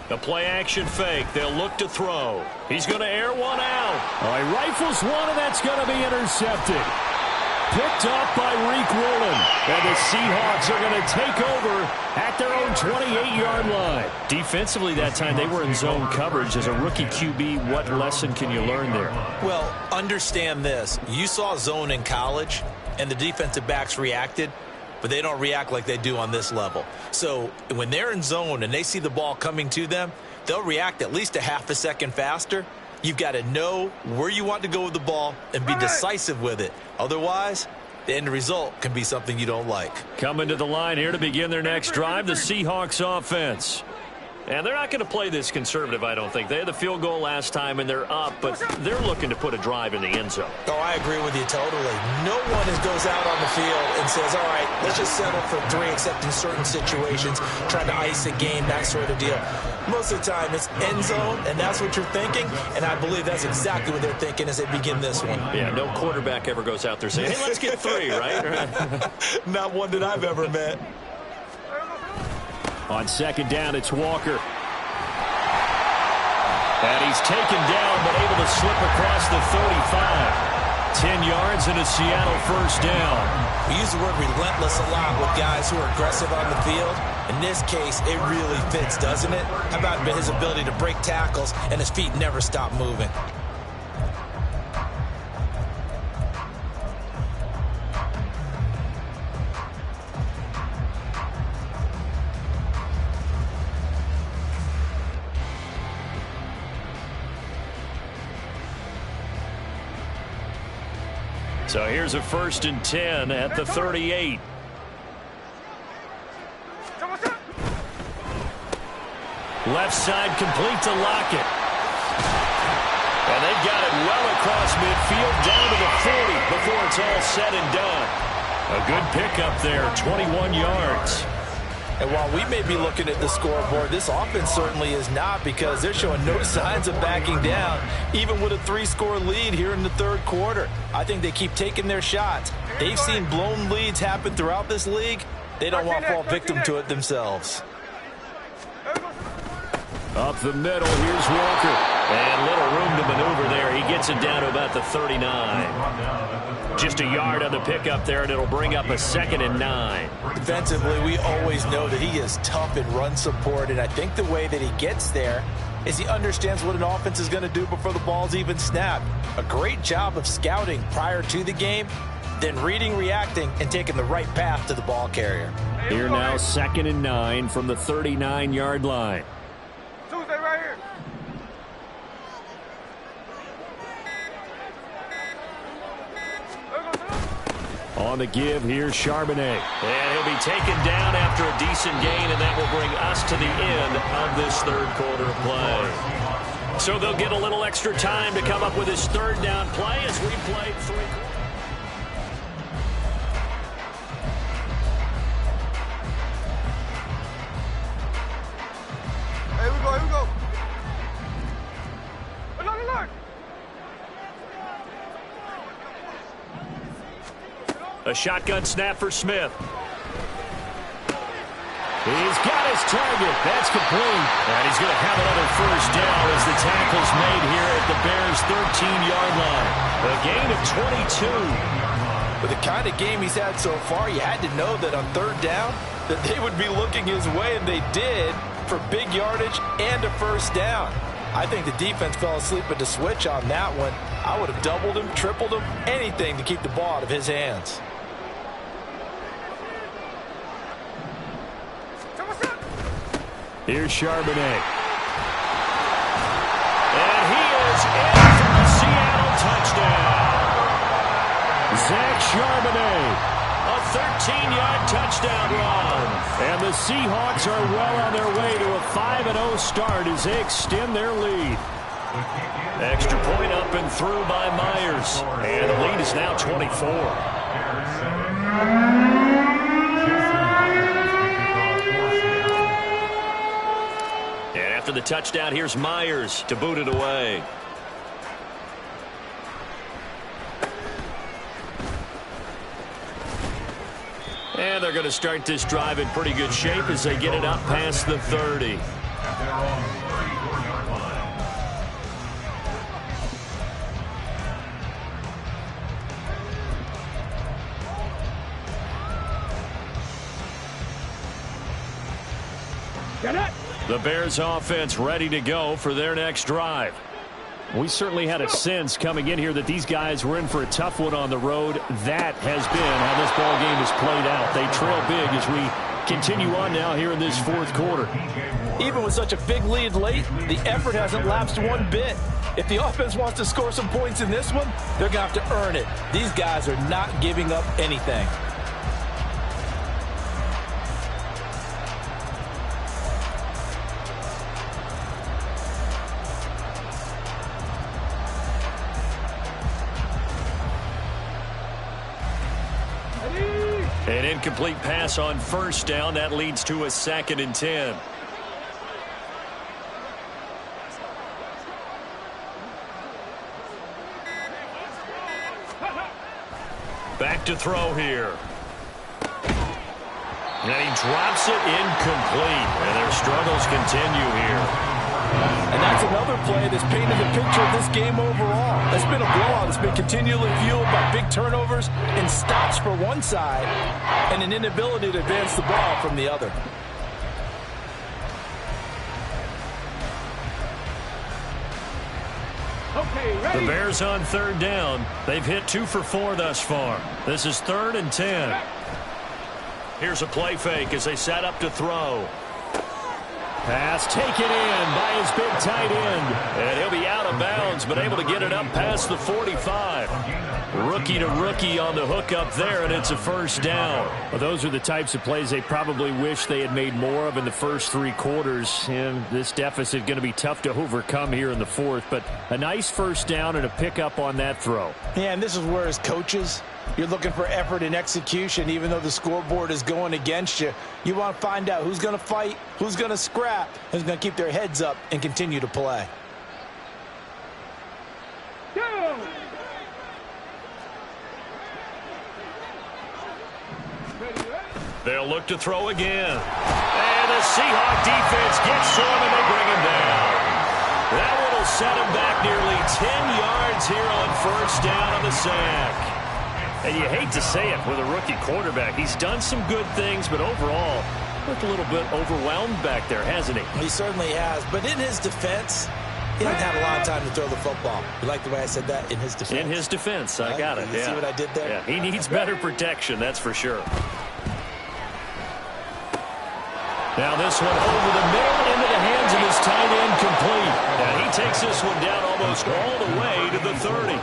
The play-action fake. They'll look to throw. He's going to air one out. All right, rifles one, and that's going to be intercepted. Picked up by Reek Woolen. And the Seahawks are going to take over at their own 28-yard line. Defensively that time, they were in zone coverage. As a rookie QB, what lesson can you learn there? Well, understand this. You saw zone in college, and the defensive backs reacted, but they don't react like they do on this level. So when they're in zone and they see the ball coming to them, they'll react at least a half a second faster. You've got to know where you want to go with the ball and be decisive with it. Otherwise, the end result can be something you don't like. Coming to the line here to begin their next drive, the Seahawks offense. And they're not going to play this conservative, I don't think. They had the field goal last time, and they're up, but they're looking to put a drive in the end zone. Oh, I agree with you totally. No one goes out on the field and says, all right, let's just settle for 3, except in certain situations, trying to ice a game, that sort of deal. Most of the time, it's end zone, and that's what you're thinking, and I believe that's exactly what they're thinking as they begin this one. Yeah, no quarterback ever goes out there saying, hey, let's get 3, right? Not one that I've ever met. On second down, it's Walker. And he's taken down, but able to slip across the 35. 10 yards and a Seattle first down. We use the word relentless a lot with guys who are aggressive on the field. In this case, it really fits, doesn't it? How about his ability to break tackles and his feet never stop moving? So here's a 1st and 10 at the 38. Left side complete to Lockett. And they've got it well across midfield down to the 40 before it's all said and done. A good pickup there, 21 yards. And while we may be looking at the scoreboard, this offense certainly is not, because they're showing no signs of backing down, even with a 3-score lead here in the 3rd quarter. I think they keep taking their shots. They've seen blown leads happen throughout this league. They don't want to fall victim to it themselves. Up the middle, here's Walker. And little room to maneuver there. He gets it down to about the 39. Just a yard on the pickup there, and it'll bring up a 2nd and 9. Defensively, we always know that he is tough in run support, and I think the way that he gets there is he understands what an offense is going to do before the ball's even snapped. A great job of scouting prior to the game, then reading, reacting, and taking the right path to the ball carrier. Here now, 2nd and 9 from the 39-yard line. Tuesday right here. On the give, here's Charbonnet. And he'll be taken down after a decent gain, and that will bring us to the end of this third quarter of play. So they'll get a little extra time to come up with his third down play as we play 3 quarters. Here we go, here we go. Alert, alert. A shotgun snap for Smith. He's got his target. That's complete. And he's going to have another first down as the tackle's made here at the Bears' 13-yard line. A gain of 22. With the kind of game he's had so far, you had to know that on third down that they would be looking his way, and they did, for big yardage and a first down. I think the defense fell asleep at the switch on that one. I would have doubled him, tripled him, anything to keep the ball out of his hands. Here's Charbonnet. And he is in for the Seattle touchdown. Zach Charbonnet. A 13-yard touchdown run. And the Seahawks are well on their way to a 5-0 start as they extend their lead. Extra point up and through by Myers. And the lead is now 24. And after the touchdown, here's Myers to boot it away. And they're going to start this drive in pretty good shape as they get it up past the 30. The Bears offense ready to go for their next drive. We certainly had a sense coming in here that these guys were in for a tough one on the road. That has been how this ball game has played out. They trail big as we continue on now here in this fourth quarter. Even with such a big lead late, the effort hasn't lapsed one bit. If the offense wants to score some points in this one, they're going to have to earn it. These guys are not giving up anything. An incomplete pass on first down. That leads to a 2nd and 10. Back to throw here. And he drops it incomplete. And their struggles continue here. And that's another play that's painted the picture of this game overall. It's been a blowout. It's been continually fueled by big turnovers and stops for one side and an inability to advance the ball from the other. The Bears on third down. They've hit 2 for 4 thus far. This is 3rd and 10. Here's a play fake as they set up to throw. Pass taken in by his big tight end. And he'll be out of bounds, but able to get it up past the 45. Rookie to rookie on the hook up there, and it's a first down. Well, those are the types of plays they probably wish they had made more of in the first 3 quarters. And this deficit going to be tough to overcome here in the fourth. But a nice first down and a pickup on that throw. Yeah, and this is where as coaches, you're looking for effort and execution. Even though the scoreboard is going against you, you want to find out who's going to fight, who's going to scrap, who's going to keep their heads up and continue to play. They'll look to throw again. And the Seahawk defense gets to him, and they bring him down. That one will set him back nearly 10 yards here on first down on the sack. And you hate to say it with a rookie quarterback. He's done some good things, but overall, looked a little bit overwhelmed back there, hasn't he? He certainly has. But in his defense, he doesn't have a lot of time to throw the football. You like the way I said that? In his defense. In his defense. I got it. You see what I did there? Yeah, he needs better protection, that's for sure. Now this one over the middle into the hands of his tight end complete. And he takes this one down almost all the way to the 30.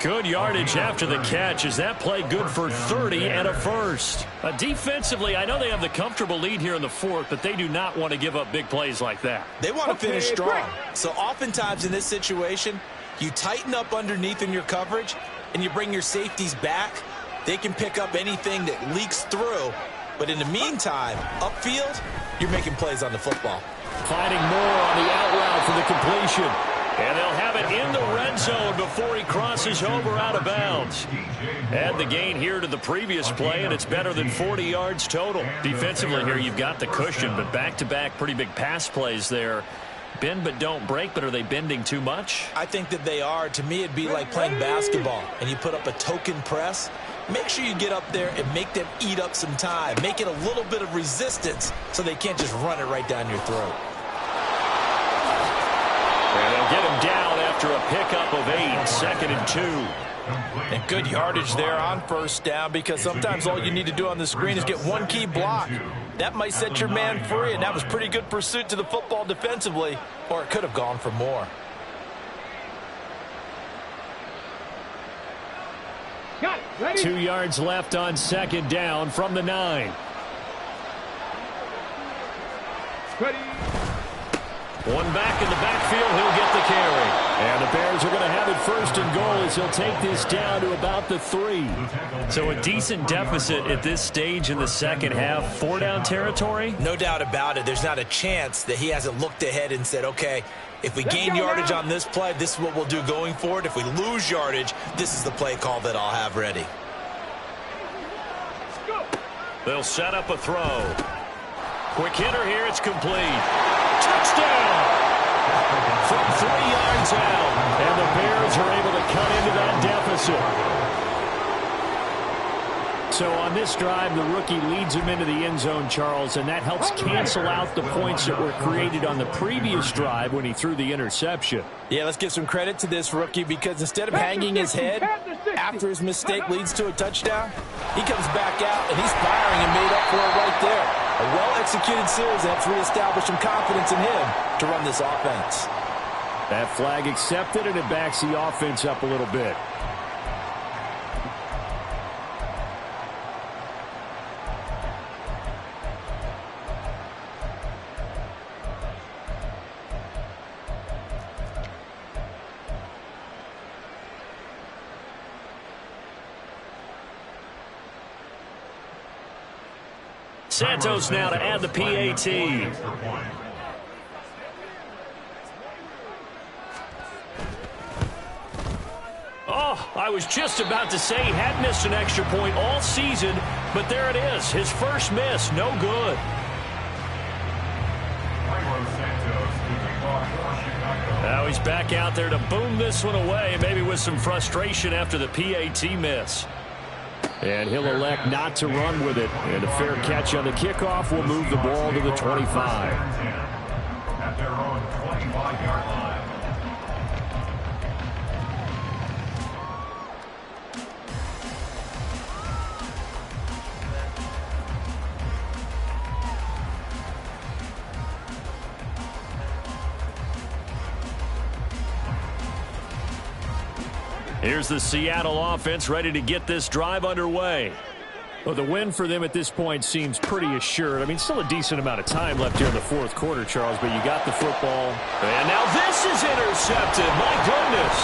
Good yardage after the catch. Is that play good for 30 and a first? Defensively, I know they have the comfortable lead here in the fourth, but they do not want to give up big plays like that. They want to finish strong. So oftentimes in this situation, you tighten up underneath in your coverage, and you bring your safeties back. They can pick up anything that leaks through. But in the meantime, upfield, you're making plays on the football. Finding more on the out route for the completion. And they'll have it in the red zone before he crosses over out of bounds. Add the gain here to the previous play, and it's better than 40 yards total. Defensively here, you've got the cushion, but back-to-back pretty big pass plays there. Bend but don't break, but are they bending too much? I think that they are. To me, it'd be like playing basketball, and you put up a token press. Make sure you get up there and make them eat up some time. Make it a little bit of resistance so they can't just run it right down your throat. And they'll get him down after a pickup of 8, 2nd and 2. And good yardage there on first down, because sometimes all you need to do on the screen is get one key block. That might set your man free, and that was pretty good pursuit to the football defensively, or it could have gone for more. Got it. Ready? 2 yards left on 2nd down from the 9. Ready. One back in the backfield, he'll get the carry. And the Bears are going to have it 1st and goal as he'll take this down to about the 3. So a decent deficit at this stage in the second half. 4-down territory? No doubt about it. There's not a chance that he hasn't looked ahead and said, okay, if we gain yardage on this play, this is what we'll do going forward. If we lose yardage, this is the play call that I'll have ready. They'll set up a throw. Quick hitter here, it's complete. Touchdown! From 3 yards out, and the Bears are able to cut into that deficit. So on this drive, the rookie leads him into the end zone, Charles, and that helps cancel out the points that were created on the previous drive when he threw the interception. Yeah, let's give some credit to this rookie, because instead of hanging his head after his mistake leads to a touchdown, he comes back out and he's firing and made up for it right there. A well-executed series that's reestablished some confidence in him to run this offense. That flag accepted, and it backs the offense up a little bit. Santos now to add the PAT. Oh, I was just about to say he had missed an extra point all season, but there it is. His first miss, no good. Now he's back out there to boom this one away, maybe with some frustration after the PAT miss. And he'll elect not to run with it. And a fair catch on the kickoff will move the ball to the 25. At their own 25-yard line. Here's the Seattle offense ready to get this drive underway. Well, the win for them at this point seems pretty assured. I mean, still a decent amount of time left here in the fourth quarter, Charles, but you got the football. And now this is intercepted. My goodness.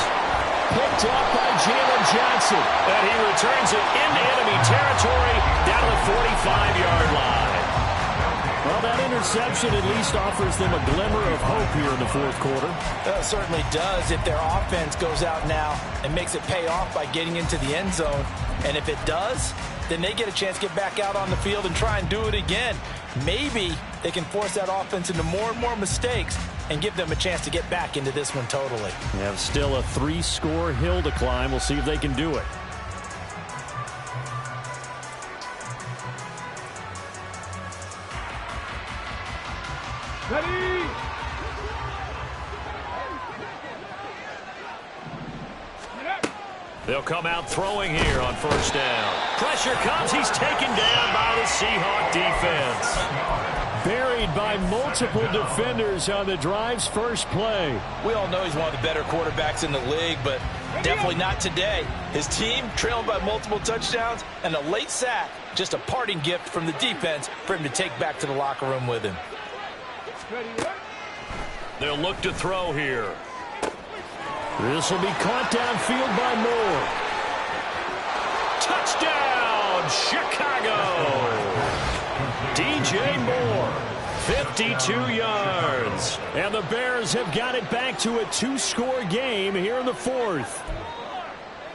Picked up by Jalen Johnson. And he returns it into enemy territory down to the 45-yard line. Well, that interception at least offers them a glimmer of hope here in the fourth quarter. It certainly does if their offense goes out now and makes it pay off by getting into the end zone. And if it does, then they get a chance to get back out on the field and try and do it again. Maybe they can force that offense into more and more mistakes and give them a chance to get back into this one totally. They have still a 3-score hill to climb. We'll see if they can do it. Ready. They'll come out throwing here on first down. Pressure comes. He's taken down by the Seahawk defense. Very buried by multiple defenders on the drive's first play. We all know he's one of the better quarterbacks in the league, but definitely not today. His team trailing by multiple touchdowns and a late sack. Just a parting gift from the defense for him to take back to the locker room with him. They'll look to throw here. This will be caught downfield by Moore. Touchdown, Chicago! DJ Moore, 52 yards. And the Bears have got it back to a 2-score game here in the fourth.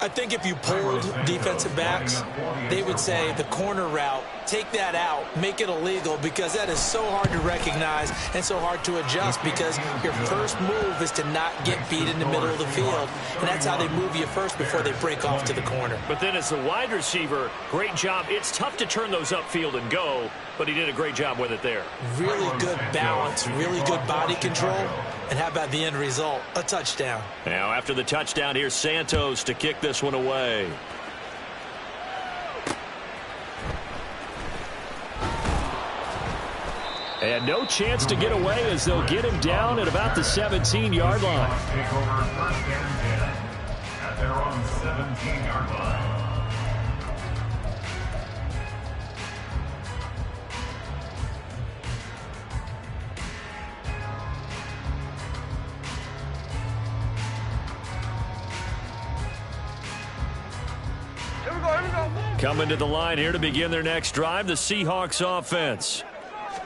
I think if you polled defensive backs, they would say the corner route, take that out, make it illegal, because that is so hard to recognize and so hard to adjust, because your first move is to not get beat in the middle of the field, and that's how they move you first before they break off to the corner. But then as the wide receiver, great job. It's tough to turn those upfield and go, but he did a great job with it there. Really good balance, really good body control, and how about the end result? A touchdown. Now after the touchdown, here's Santos to kick this one away. And no chance to get away as they'll get him down at about the 17-yard line. Take over first and 10 at their own 17-yard line. Coming to the line here to begin their next drive, the Seahawks offense.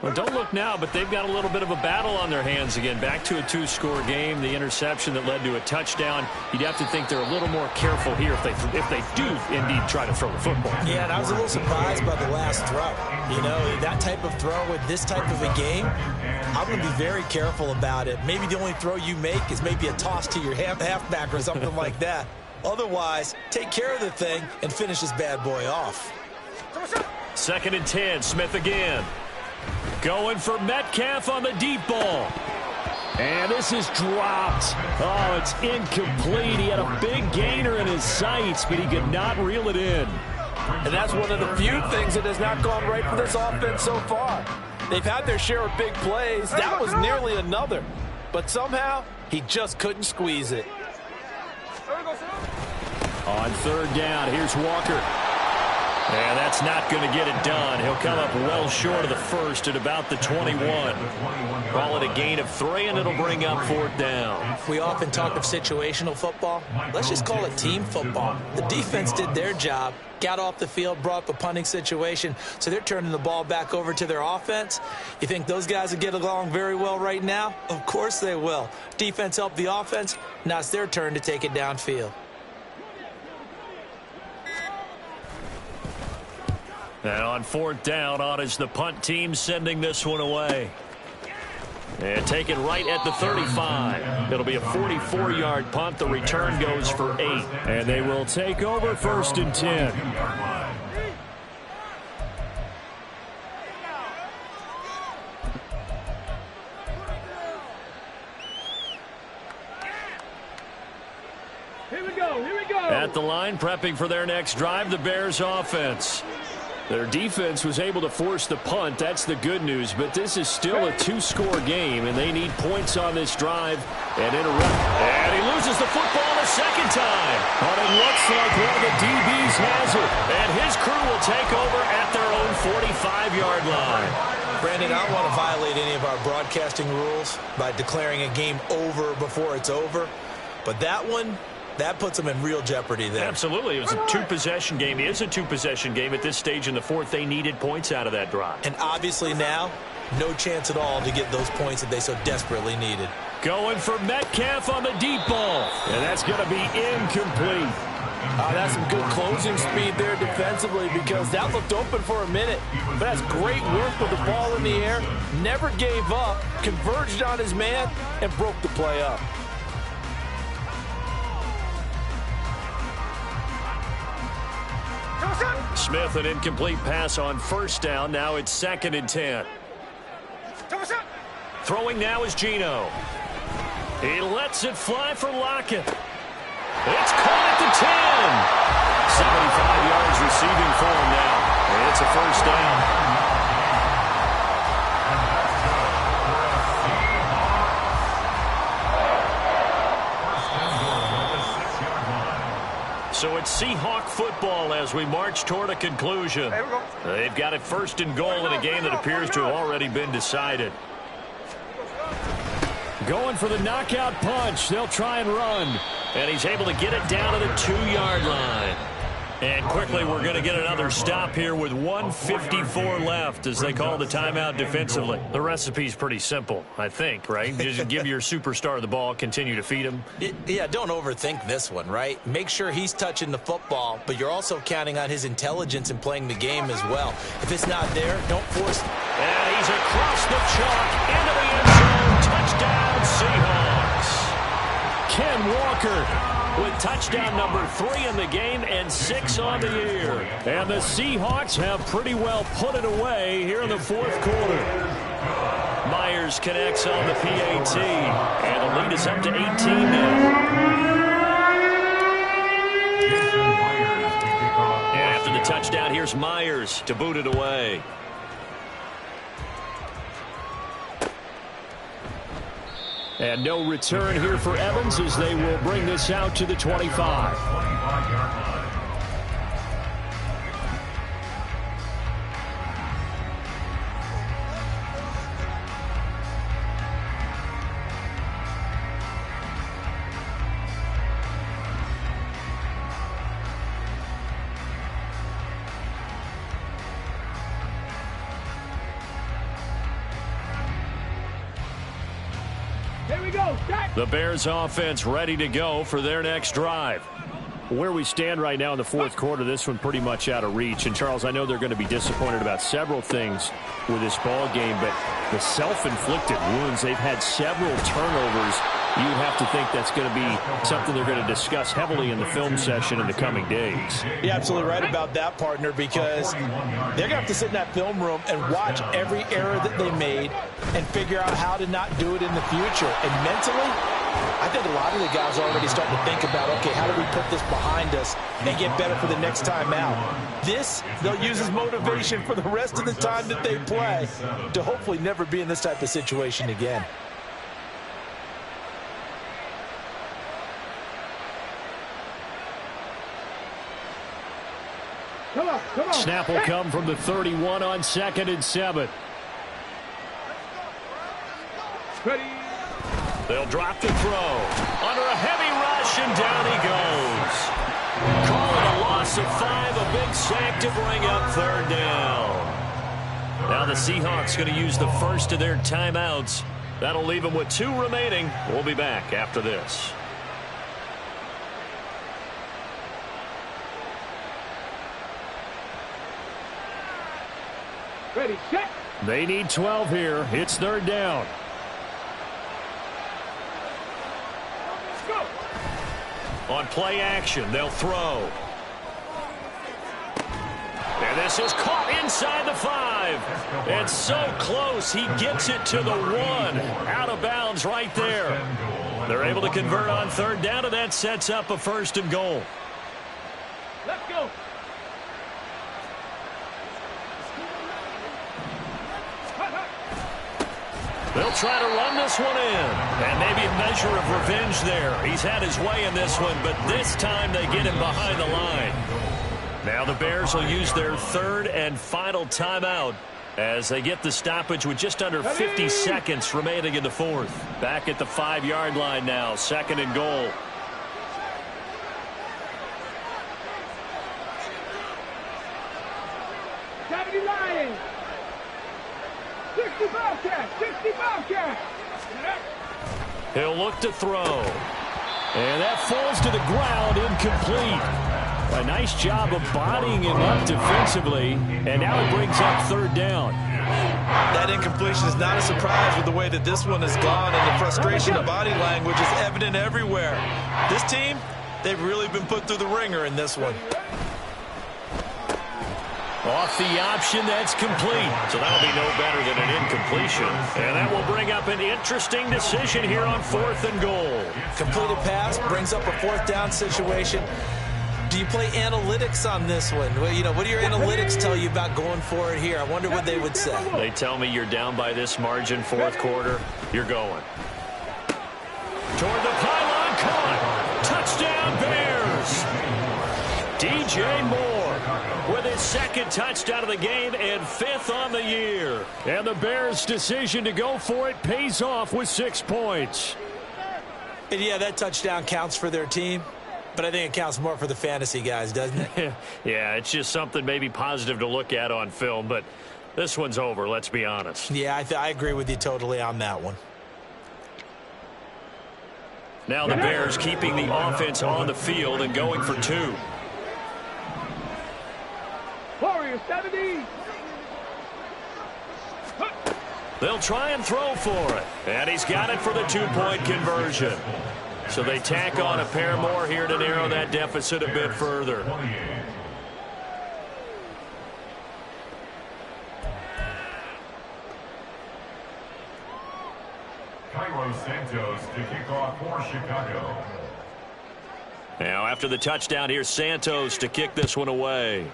Well, don't look now, but they've got a little bit of a battle on their hands again. Back to a 2-score game. The interception that led to a touchdown. You'd have to think they're a little more careful here if they do indeed try to throw the football. Yeah, and I was a little surprised by the last throw. You know, that type of throw with this type of a game, I'm going to be very careful about it. Maybe the only throw you make is maybe a toss to your halfback or something like that. Otherwise, take care of the thing and finish this bad boy off. 2nd and 10, Smith again. Going for Metcalf on the deep ball. And this is dropped. Oh, it's incomplete. He had a big gainer in his sights, but he could not reel it in. And that's one of the few things that has not gone right for this offense so far. They've had their share of big plays. That was nearly another. But somehow, he just couldn't squeeze it. On 3rd down, here's Walker. And that's not going to get it done. He'll come up well short of the first at about the 21. Call it a gain of 3, and it'll bring up 4th down. We often talk of situational football. Let's just call it team football. The defense did their job, got off the field, brought up a punting situation, so they're turning the ball back over to their offense. You think those guys will get along very well right now? Of course they will. Defense helped the offense. Now it's their turn to take it downfield. And on 4th down, on is the punt team sending this one away. And taken right at the 35. It'll be a 44-yard punt. The return goes for 8. And they will take over 1st and 10. Here we go, here we go. At the line, prepping for their next drive, the Bears offense. Their defense was able to force the punt. That's the good news. But this is still a 2-score game, and they need points on this drive. And and he loses the football the 2nd time. But it looks like one of the DBs has it. And his crew will take over at their own 45-yard line. Brandon, I don't want to violate any of our broadcasting rules by declaring a game over before it's over. But that one, that puts them in real jeopardy there. Absolutely. It was a 2-possession game. It is a 2-possession game at this stage in the fourth. They needed points out of that drive. And obviously now, no chance at all to get those points that they so desperately needed. Going for Metcalf on the deep ball. And that's going to be incomplete. That's some good closing speed there defensively, because that looked open for a minute. But that's great work with the ball in the air. Never gave up, converged on his man, and broke the play up. Smith, an incomplete pass on 1st down. Now it's 2nd and 10. Throwing now is Geno. He lets it fly for Lockett. It's caught at the 10. 75 yards receiving for him now. And it's a 1st down. So it's Seahawk football as we march toward a conclusion. They've got it 1st and goal in a game that appears to have already been decided. Going for the knockout punch. They'll try and run. And he's able to get it down to the 2-yard line. And quickly we're going to get another stop here with 1:54 left as they call the timeout defensively. The recipe's pretty simple, I think, right? Just give your superstar the ball, continue to feed him. Yeah, don't overthink this one, right? Make sure he's touching the football, but you're also counting on his intelligence in playing the game as well. If it's not there, don't force it. And he's across the chalk into the end zone. Touchdown, Seahawks. Ken Walker with touchdown number 3 in the game and 6 on the year. And the Seahawks have pretty well put it away here in the 4th quarter. Myers connects on the PAT. And the lead is up to 18 now. And after the touchdown, here's Myers to boot it away. And no return here for Evans as they will bring this out to the 25. Here we go. Start. The Bears offense ready to go for their next drive. Where we stand right now in the 4th quarter, this one pretty much out of reach. And, Charles, I know they're going to be disappointed about several things with this ball game, but the self-inflicted wounds, they've had several turnovers. You'd have to think that's going to be something they're going to discuss heavily in the film session in the coming days. You're absolutely right about that, partner, because they're going to have to sit in that film room and watch every error that they made and figure out how to not do it in the future. And mentally, I think a lot of the guys are already starting to think about, okay, how do we put this behind us and get better for the next time out? This, they'll use as motivation for the rest of the time that they play to hopefully never be in this type of situation again. Come on, come on. Snap will come from the 31 on 2nd and 7. Ready. They'll drop the throw. Under a heavy rush, and down he goes. Call it a loss of 5, a big sack to bring up 3rd down. Now the Seahawks going to use the first of their timeouts. That'll leave them with 2 remaining. We'll be back after this. Ready, set. They need 12 here. It's 3rd down. Go. On play action, they'll throw. And this is caught inside the 5. And so close, he gets it to the 1. Out of bounds right there. They're able to convert on 3rd down, and that sets up a 1st and goal. Let's go. They'll try to run this one in. And maybe a measure of revenge there. He's had his way in this one, but this time they get him behind the line. Now the Bears will use their 3rd and final timeout as they get the stoppage with just under 50 seconds remaining in the 4th. Back at the 5-yard line now, 2nd and goal. Lions. 65 catch, 65 catch. He'll look to throw. And that falls to the ground, incomplete. A nice job of bodying him up defensively, and now it brings up 3rd down. That incompletion is not a surprise with the way that this one has gone, and the frustration of body language is evident everywhere. This team, they've really been put through the ringer in this one. Off the option, that's complete. So that'll be no better than an incompletion. And that will bring up an interesting decision here on 4th and goal. Completed pass brings up a 4th down situation. Do you play analytics on this one? Well, you know, what do your analytics tell you about going for it here? I wonder what they would say. They tell me you're down by this margin, 4th quarter. You're going. Toward the pylon, caught. Touchdown, Bears. DJ Moore with his second touchdown of the game and 5th on the year. And the Bears' decision to go for it pays off with 6 points. And yeah, that touchdown counts for their team, but I think it counts more for the fantasy guys, doesn't it? Yeah, it's just something maybe positive to look at on film, but this one's over, let's be honest. Yeah, I agree with you totally on that one. Now the Bears keeping the offense on the field and going for 2. Warriors 70. They'll try and throw for it. And he's got it for the 2-point conversion. So they tack on a pair more here to narrow that deficit a bit further. Santos to kick off for Chicago. Now after the touchdown, here's Santos to kick this one away.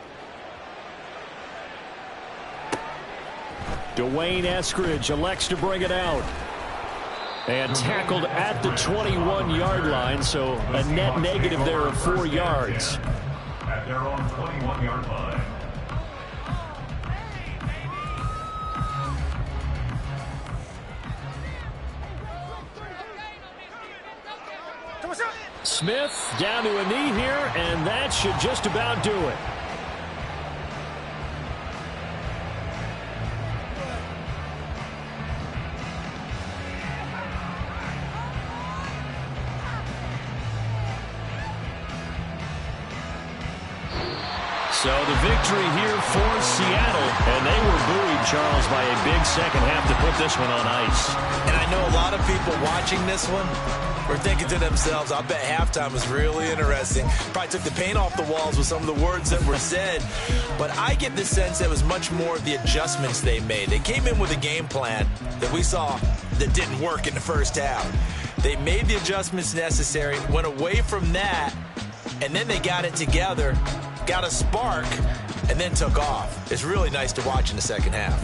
Dwayne Eskridge elects to bring it out. And tackled at the 21-yard line, so a net negative there of 4 yards. At their own 21-yard line. Smith down to a knee here, and that should just about do it. So the victory here for Seattle, and they were buoyed, Charles, by a big second half to put this one on ice. And I know a lot of people watching this one were thinking to themselves, I bet halftime was really interesting. Probably took the paint off the walls with some of the words that were said. But I get the sense that it was much more of the adjustments they made. They came in with a game plan that we saw that didn't work in the first half. They made the adjustments necessary, went away from that, and then they got it together, got a spark, and then took off. It's really nice to watch in the second half.